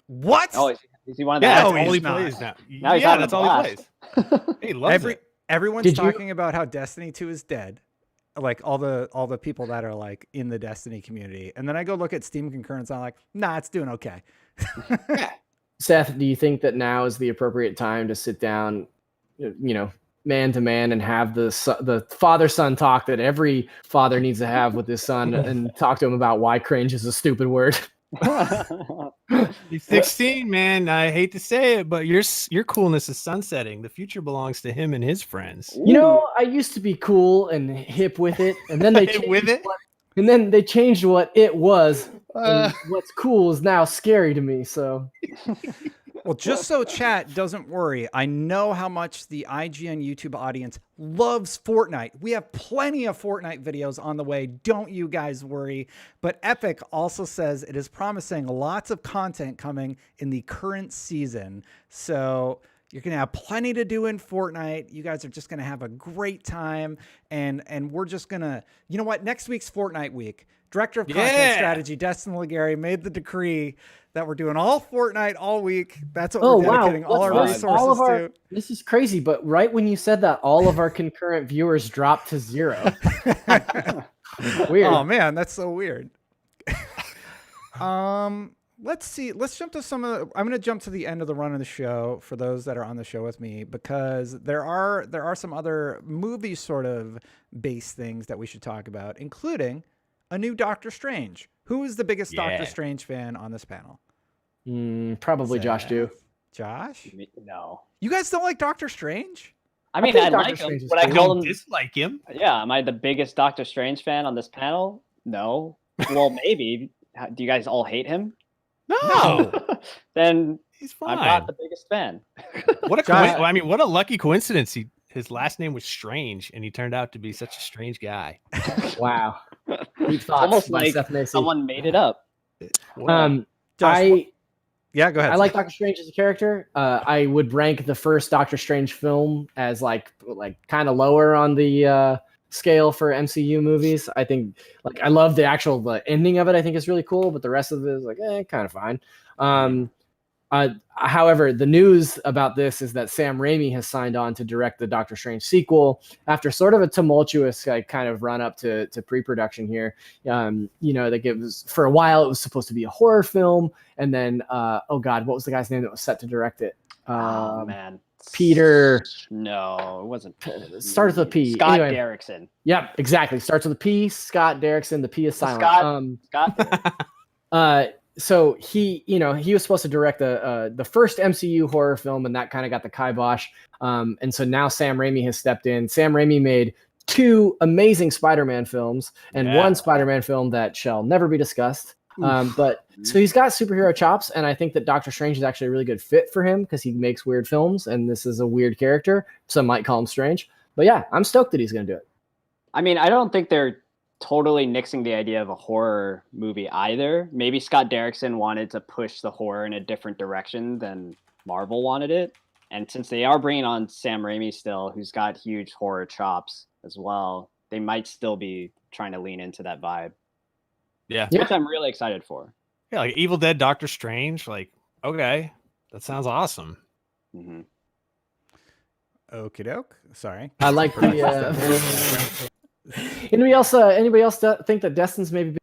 A: What?
C: Oh, is he one of the
D: Yeah,
A: No,
D: that's
A: he's
D: all he
A: not.
D: plays now.
C: Now he's
D: Yeah,
C: having
D: that's
C: a
D: all he
C: blast.
D: plays. He loves it.
A: Everyone's
B: Did you-
A: talking about how Destiny 2 is dead. Like all the people that are like in the Destiny community. And then I go look at Steam concurrents and I'm like, nah, it's doing okay.
B: Seth, do you think that now is the appropriate time to sit down, man to man, and have the father-son talk that every father needs to have with his son, and talk to him about why cringe is a stupid word?
D: He's 16, man. I hate to say it, but your coolness is sunsetting. The future belongs to him and his friends.
B: I used to be cool and hip with it, and then they changed
D: With it?
B: and then they changed what it was.
D: Uh,
B: And what's cool is now scary to me. So
A: Well, just so chat doesn't worry, I know how much the IGN YouTube audience loves Fortnite. We have plenty of Fortnite videos on the way. Don't you guys worry. But Epic also says it is promising lots of content coming in the current season. So you're going to have plenty to do in Fortnite. You guys are just going to have a great time. And we're just going to, you know what? Next week's Fortnite week. Director of Content Strategy, Destin Legary, made the decree that we're doing all Fortnite all week. That's what we're dedicating all our
B: What's
A: resources to.
B: This is crazy, but right when you said that, all of our concurrent viewers dropped to 0. Weird.
A: Oh man, that's so weird. Let's see. Let's jump to some of the, I'm going to jump to the end of the run of the show for those that are on the show with me, because there are some other movie sort of base things that we should talk about, including a new Doctor Strange. Who is the biggest Doctor Strange fan on this panel?
B: Probably Josh too.
A: Josh?
C: No.
A: You guys don't like Doctor Strange?
C: I mean,
B: think
C: I
B: Doctor
C: like him.
B: Strange is
C: Would I
B: cool.
C: call him?
D: dislike him.
C: Yeah. Am I the biggest Doctor Strange fan on this panel? No. Well, maybe. Do you guys all hate him?
D: No,
C: Then
D: he's fine.
C: I'm not the biggest fan.
D: What a
A: Josh-
D: I mean, what a lucky coincidence. His last name was Strange, and he turned out to be such a strange guy.
B: Wow. Deep thoughts
C: Almost
B: by
C: like
B: Seth Macy.
C: someone made it up.
B: Um,
A: Josh, yeah, go ahead.
B: I like Doctor Strange as a character. I would rank the first Doctor Strange film as like kind of lower on the scale for MCU movies. I think I love the actual ending of it. I think is really cool, but the rest of it is kind of fine. However, the news about this is that Sam Raimi has signed on to direct the Doctor Strange sequel after sort of a tumultuous kind of run up to pre-production here. That gives, for a while it was supposed to be a horror film, and then oh god, what was the guy's name that was set to direct it?
C: Oh man,
B: Peter.
C: No, it wasn't.
B: Starts with a P.
C: Scott
B: Anyway.
C: Derrickson.
B: Yep, exactly. Starts with a P. Scott Derrickson. The P is silent.
C: Scott.
B: So he was supposed to direct the first MCU horror film, and that kind of got the kibosh. And so now Sam Raimi has stepped in. Sam Raimi made 2 amazing Spider-Man films and one Spider-Man film that shall never be discussed. But so he's got superhero chops, and I think that Doctor Strange is actually a really good fit for him because he makes weird films, and this is a weird character. Some might call him strange, but yeah, I'm stoked that he's going to do it.
C: I mean, I don't think they're totally nixing the idea of a horror movie either. Maybe Scott Derrickson wanted to push the horror in a different direction than Marvel wanted it. And since they are bringing on Sam Raimi still, who's got huge horror chops as well, they might still be trying to lean into that vibe.
D: Yeah.
C: Which I'm really excited for.
D: Yeah, like Evil Dead, Doctor Strange. Okay, that sounds awesome.
C: Mm-hmm.
A: Okie doke. Sorry.
B: I like the. Anybody else think that Destin's maybe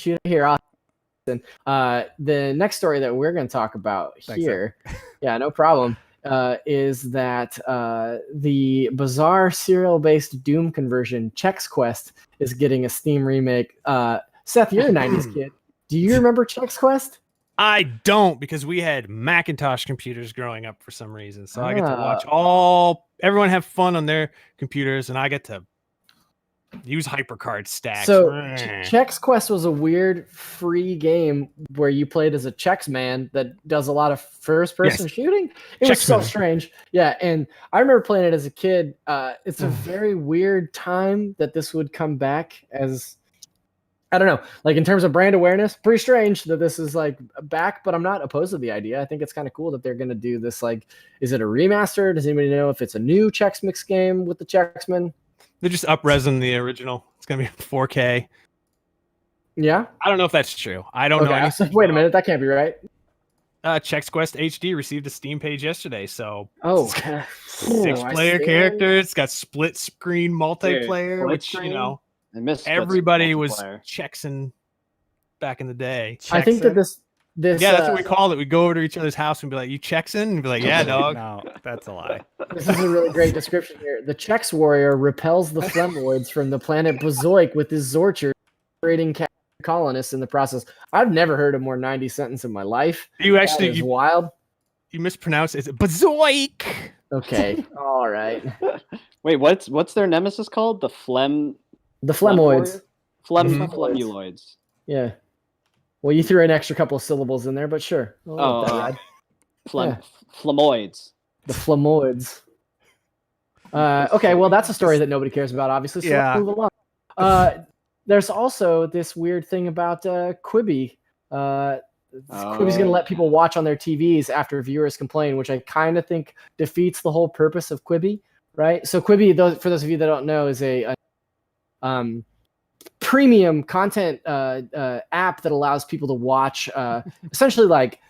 B: been here? Austin. The next story that we're going to talk about here, yeah, no problem, is that the bizarre serial-based Doom conversion Chex Quest is getting a Steam remake. Seth, you're a 90s kid. Do you remember Chex Quest?
D: I don't, because we had Macintosh computers growing up for some reason. So I get to watch everyone have fun on their computers, and I get to Use hypercard stacks.
B: So Chex Quest was a weird free game where you played as a Chex man that does a lot of first-person shooting. It was so strange. Yeah, and I remember playing it as a kid. It's a very weird time that this would come back as, I don't know, like in terms of brand awareness, pretty strange that this is like back, but I'm not opposed to the idea. I think it's kind of cool that they're going to do this. Like, is it a remaster? Does anybody know if it's a new Chex Mix game with the Chexmen?
D: They're just up-resing the original. It's going to be 4K.
B: Yeah?
D: I don't know if that's true. I don't know anything.
B: Wait a minute. That can't be right.
D: Chex Quest HD received a Steam page yesterday, so
B: six-player
D: characters. It's got split-screen multiplayer, which, you know, everybody was Chexing back in the day.
B: I think that this
D: that's what we called it. We'd go over to each other's house and be like, "You Chexing?" And be like, "Yeah, dog."
A: No, that's a lie.
B: This is a really great description here. The Chex warrior repels the Flemoids from the planet Bazoik with his Zorcher, creating colonists in the process. I've never heard a more 90 sentence in my life.
D: You actually
B: wild.
D: You mispronounced it. It's Bazoik.
B: Okay. All right.
C: Wait, what's their nemesis called? The Flemoids. Flemuloids.
B: Yeah. Well, you threw an extra couple of syllables in there, but sure.
C: Flemoids.
B: The Flemoids. Okay, well, that's a story that nobody cares about, obviously. So let's move along. There's also this weird thing about Quibi. Quibi's going to let people watch on their TVs after viewers complain, which I kind of think defeats the whole purpose of Quibi, right? So Quibi, for those of you that don't know, is a premium content app that allows people to watch essentially like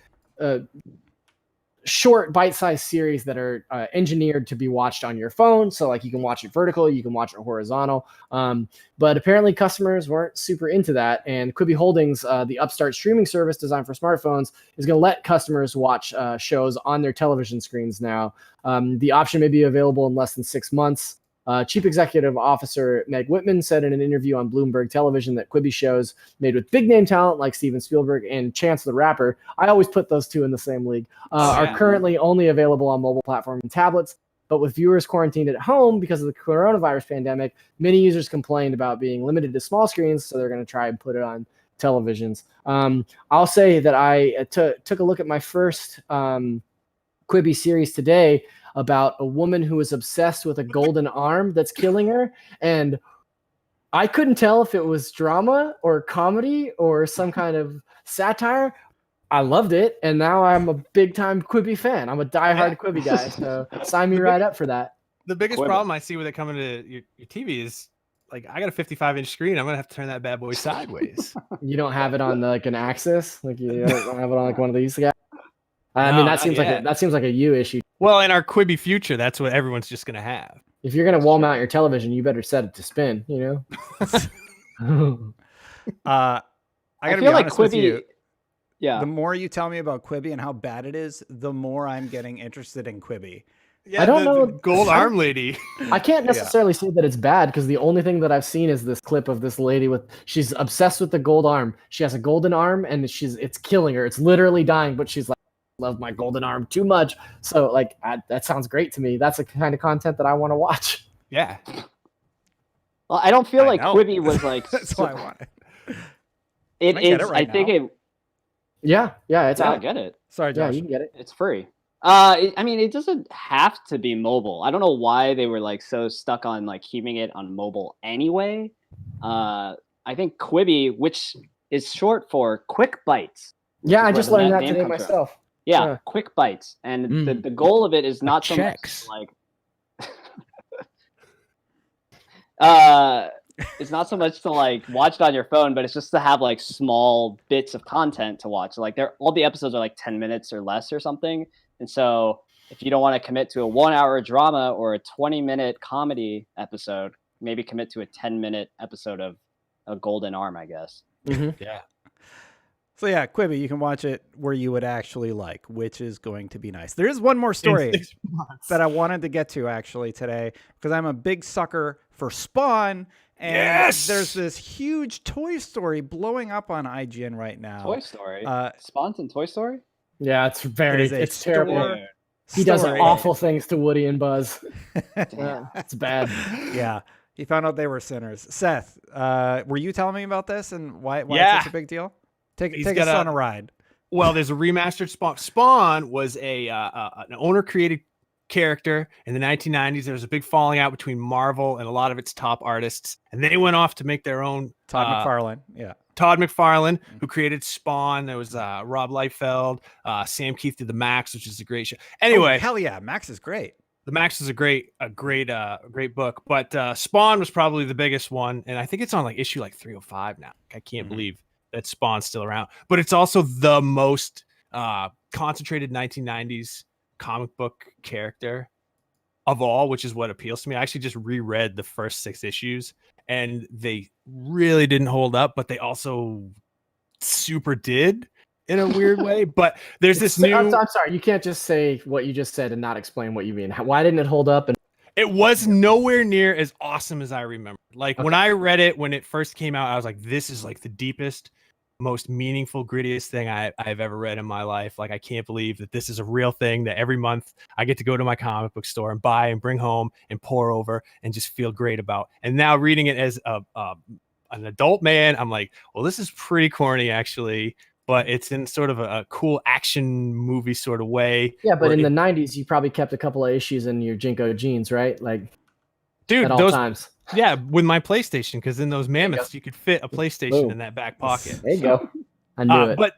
B: short bite-sized series that are engineered to be watched on your phone. So like you can watch it vertical, you can watch it horizontal. But apparently customers weren't super into that. And Quibi Holdings, the upstart streaming service designed for smartphones, is going to let customers watch shows on their television screens now. The option may be available in less than 6 months. Chief Executive Officer Meg Whitman said in an interview on Bloomberg Television that Quibi shows made with big-name talent like Steven Spielberg and Chance the Rapper, I always put those two in the same league, are currently only available on mobile platforms and tablets. But with viewers quarantined at home because of the coronavirus pandemic, many users complained about being limited to small screens, so they're going to try and put it on televisions. I'll say that I took a look at my first Quibi series today about a woman who is obsessed with a golden arm that's killing her. And I couldn't tell if it was drama or comedy or some kind of satire. I loved it. And now I'm a big time Quibi fan. I'm a diehard Quibi guy. So sign me right up for that.
D: The biggest problem I see with it coming to your TV is like, I got a 55-inch screen. I'm going to have to turn that bad boy sideways.
B: You don't have it on like an axis? Like you don't have it on like one of these guys? I mean, that seems like a you issue.
D: Well, in our Quibi future, that's what everyone's just going to have.
B: If you're going to wall mount your television, you better set it to spin, you know?
A: I gotta be honest with you. Yeah. The more you tell me about Quibi and how bad it is, the more I'm getting interested in Quibi.
D: Yeah, I don't know. The gold arm lady.
B: I can't necessarily say that it's bad because the only thing that I've seen is this clip of this lady she's obsessed with the gold arm. She has a golden arm and it's killing her. It's literally dying, but she's like, love my golden arm too much. So like that sounds great to me. That's the kind of content that I want to watch.
D: Yeah.
C: Well, I don't feel like Quibi was like
A: that's why I want it.
C: It is. I think it.
B: Yeah, it's out.
C: I get it.
A: Sorry, Josh.
B: Yeah, you can get it.
C: It's free. I mean, it doesn't have to be mobile. I don't know why they were like so stuck on like keeping it on mobile anyway. I think Quibi, which is short for Quick Bites.
B: Yeah, I just learned that today myself.
C: Yeah, Quick Bites, and the goal of it is not so much like it's not so much to like watch it on your phone, but it's just to have like small bits of content to watch. Like all the episodes are like 10 minutes or less or something, and so if you don't want to commit to a 1-hour drama or a 20-minute comedy episode, maybe commit to a 10-minute episode of a Golden Arm, I guess.
B: Mm-hmm.
D: Yeah.
A: So yeah, Quibi, you can watch it where you would actually like, which is going to be nice. There is one more story that I wanted to get to actually today because I'm a big sucker for Spawn, and there's this huge Toy Story blowing up on IGN right now.
C: Toy Story? Spawn's in Toy Story?
B: Yeah, it's terrible. He does awful things to Woody and Buzz. Yeah, it's bad.
A: Yeah. He found out they were sinners. Seth, were you telling me about this and why it's such a big deal? Take us on a ride.
D: Well, there's a remastered Spawn. Spawn was an owner-created character in the 1990s. There was a big falling out between Marvel and a lot of its top artists, and they went off to make their own.
A: Todd McFarlane, yeah.
D: Todd McFarlane, who created Spawn. There was Rob Liefeld. Sam Keith did the Max, which is a great show. Anyway,
A: hell yeah, Max is great.
D: The Max is a great book, but Spawn was probably the biggest one, and I think it's on like issue like 305 now. I can't believe that Spawn's still around, but it's also the most concentrated 1990s comic book character of all, which is what appeals to me. I actually just reread the first 6 issues, and they really didn't hold up, but they also super did in a weird way. But there's this new.
B: I'm sorry, you can't just say what you just said and not explain what you mean. Why didn't it hold up? And
D: it was nowhere near as awesome as I remember. Like when I read it when it first came out, I was like, "This is like the deepest, most meaningful, grittiest thing I've ever read in my life." Like I can't believe that this is a real thing that every month I get to go to my comic book store and buy and bring home and pour over and just feel great about. And now reading it as an adult man, I'm like, well, this is pretty corny actually. But it's in sort of a cool action movie sort of way.
B: Yeah, but in the 90s, you probably kept a couple of issues in your Jinko jeans, right? Like,
D: dude,
B: at all times.
D: Yeah, with my PlayStation, because in those mammoths, you could fit a PlayStation in that back pocket.
B: There you go. I knew it.
D: But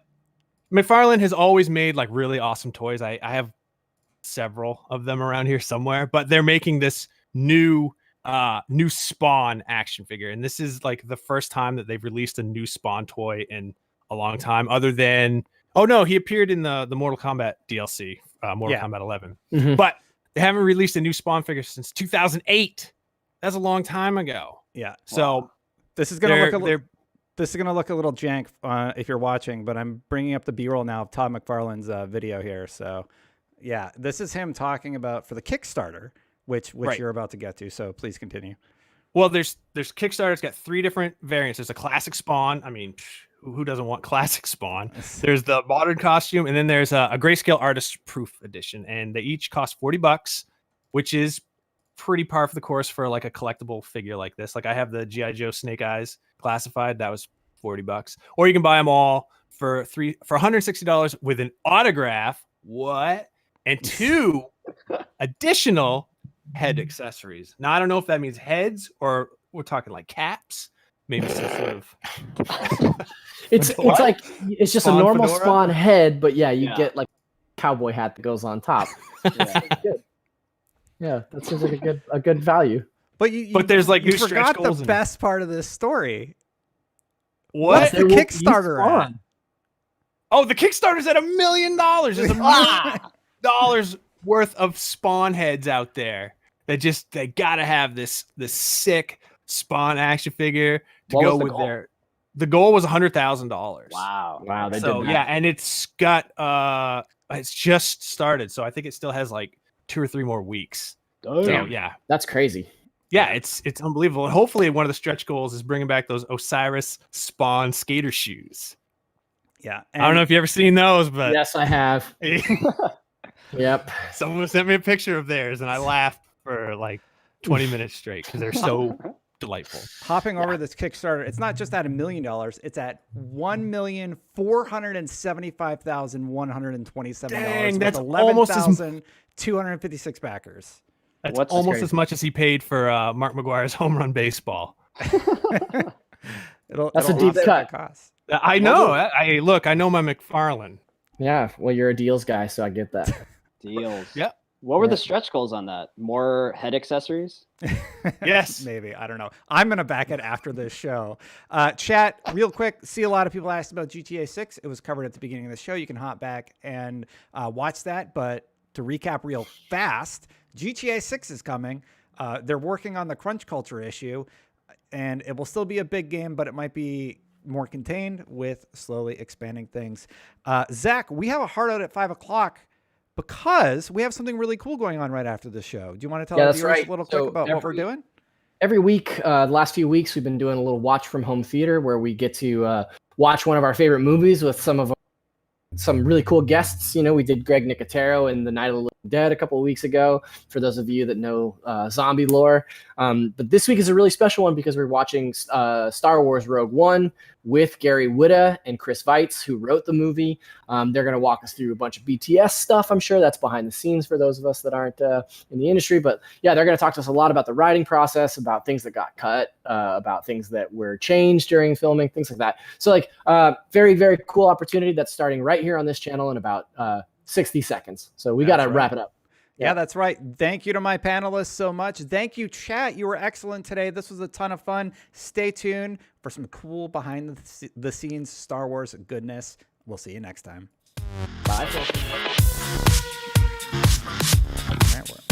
D: McFarlane has always made like really awesome toys. I have several of them around here somewhere, but they're making this new Spawn action figure. And this is like the first time that they've released a new Spawn toy in a long time, other than he appeared in the Mortal Kombat DLC, Mortal Kombat 11, but they haven't released a new Spawn figure since 2008. That's a long time ago.
A: Yeah.
D: So
A: this is gonna look a little jank if you're watching, but I'm bringing up the B-roll now of Todd McFarlane's video here. So yeah, this is him talking about for the Kickstarter, which you're about to get to. So please continue.
D: Well, there's Kickstarter. It's got 3 different variants. There's a classic Spawn. I mean, who doesn't want classic Spawn? There's the modern costume, and then there's a grayscale artist proof edition, and they each cost $40, which is pretty par for the course for like a collectible figure like this. Like I have the G.I. Joe Snake Eyes classified. That was $40. Or you can buy them all for $160 with an autograph. What? And 2 additional head accessories. Now I don't know if that means heads or we're talking like caps. Maybe some sort of.
B: It's like it's just Spawn a normal fedora? Spawn head, but you get like a cowboy hat that goes on top. Yeah, that seems like a good value.
A: But
D: there's like
A: you forgot the best part of this story.
D: What's
A: the Kickstarter at?
D: Oh, the Kickstarter's at $1 million. There's $1 million worth of Spawn heads out there that they gotta have this sick Spawn action figure to go with their. The goal was $100,000.
C: Wow.
B: They did that.
D: Yeah, and it's got it's just started, so I think it still has like 2 or 3 more weeks.
C: Damn.
D: So, yeah,
B: that's crazy.
D: Yeah, it's unbelievable. And hopefully, one of the stretch goals is bringing back those Osiris Spawn skater shoes.
A: Yeah,
D: I don't know if you ever seen those, but
B: yes, I have. Yep.
D: Someone sent me a picture of theirs, and I laughed for like 20 minutes straight because they're so delightful.
A: Hopping over this Kickstarter, it's not just at $1 million; it's at $1,475,127.
D: Dang, that's
A: with
D: almost
A: 11,256 backers.
D: That's almost as much as he paid for Mark McGuire's home run baseball.
B: That's a deep cut.
D: I know. I know my McFarlane.
B: Yeah, well, you're a deals guy, so I get that.
C: Deals.
D: Yep.
C: What were the stretch goals on that? More head accessories?
D: Yes.
A: Maybe. I don't know. I'm going to back it after this show. Chat, real quick. See, a lot of people asked about GTA 6. It was covered at the beginning of the show. You can hop back and watch that. But to recap real fast, GTA 6 is coming. They're working on the crunch culture issue, and it will still be a big game, but it might be more contained with slowly expanding things. Zach, we have a hard out at 5 o'clock because we have something really cool going on right after the show. Do you want to tell the viewers a little quick about what we're doing?
B: Every week, the last few weeks, we've been doing a little watch from home theater where we get to watch one of our favorite movies with some really cool guests. You know, we did Greg Nicotero in The Night of the Living Dead a couple of weeks ago, for those of you that know zombie lore. But this week is a really special one because we're watching Star Wars Rogue One with Gary Whitta and Chris Weitz, who wrote the movie. They're going to walk us through a bunch of BTS stuff. I'm sure that's behind the scenes for those of us that aren't in the industry. But yeah, they're going to talk to us a lot about the writing process, about things that got cut, about things that were changed during filming, things like that. So like very, very cool opportunity that's starting right here on this channel in about 60 seconds. So we got to wrap it up.
A: Yeah, that's right. Thank you to my panelists so much. Thank you, chat. You were excellent today. This was a ton of fun. Stay tuned for some cool behind the scenes Star Wars goodness. We'll see you next time.
B: Bye.
A: All right,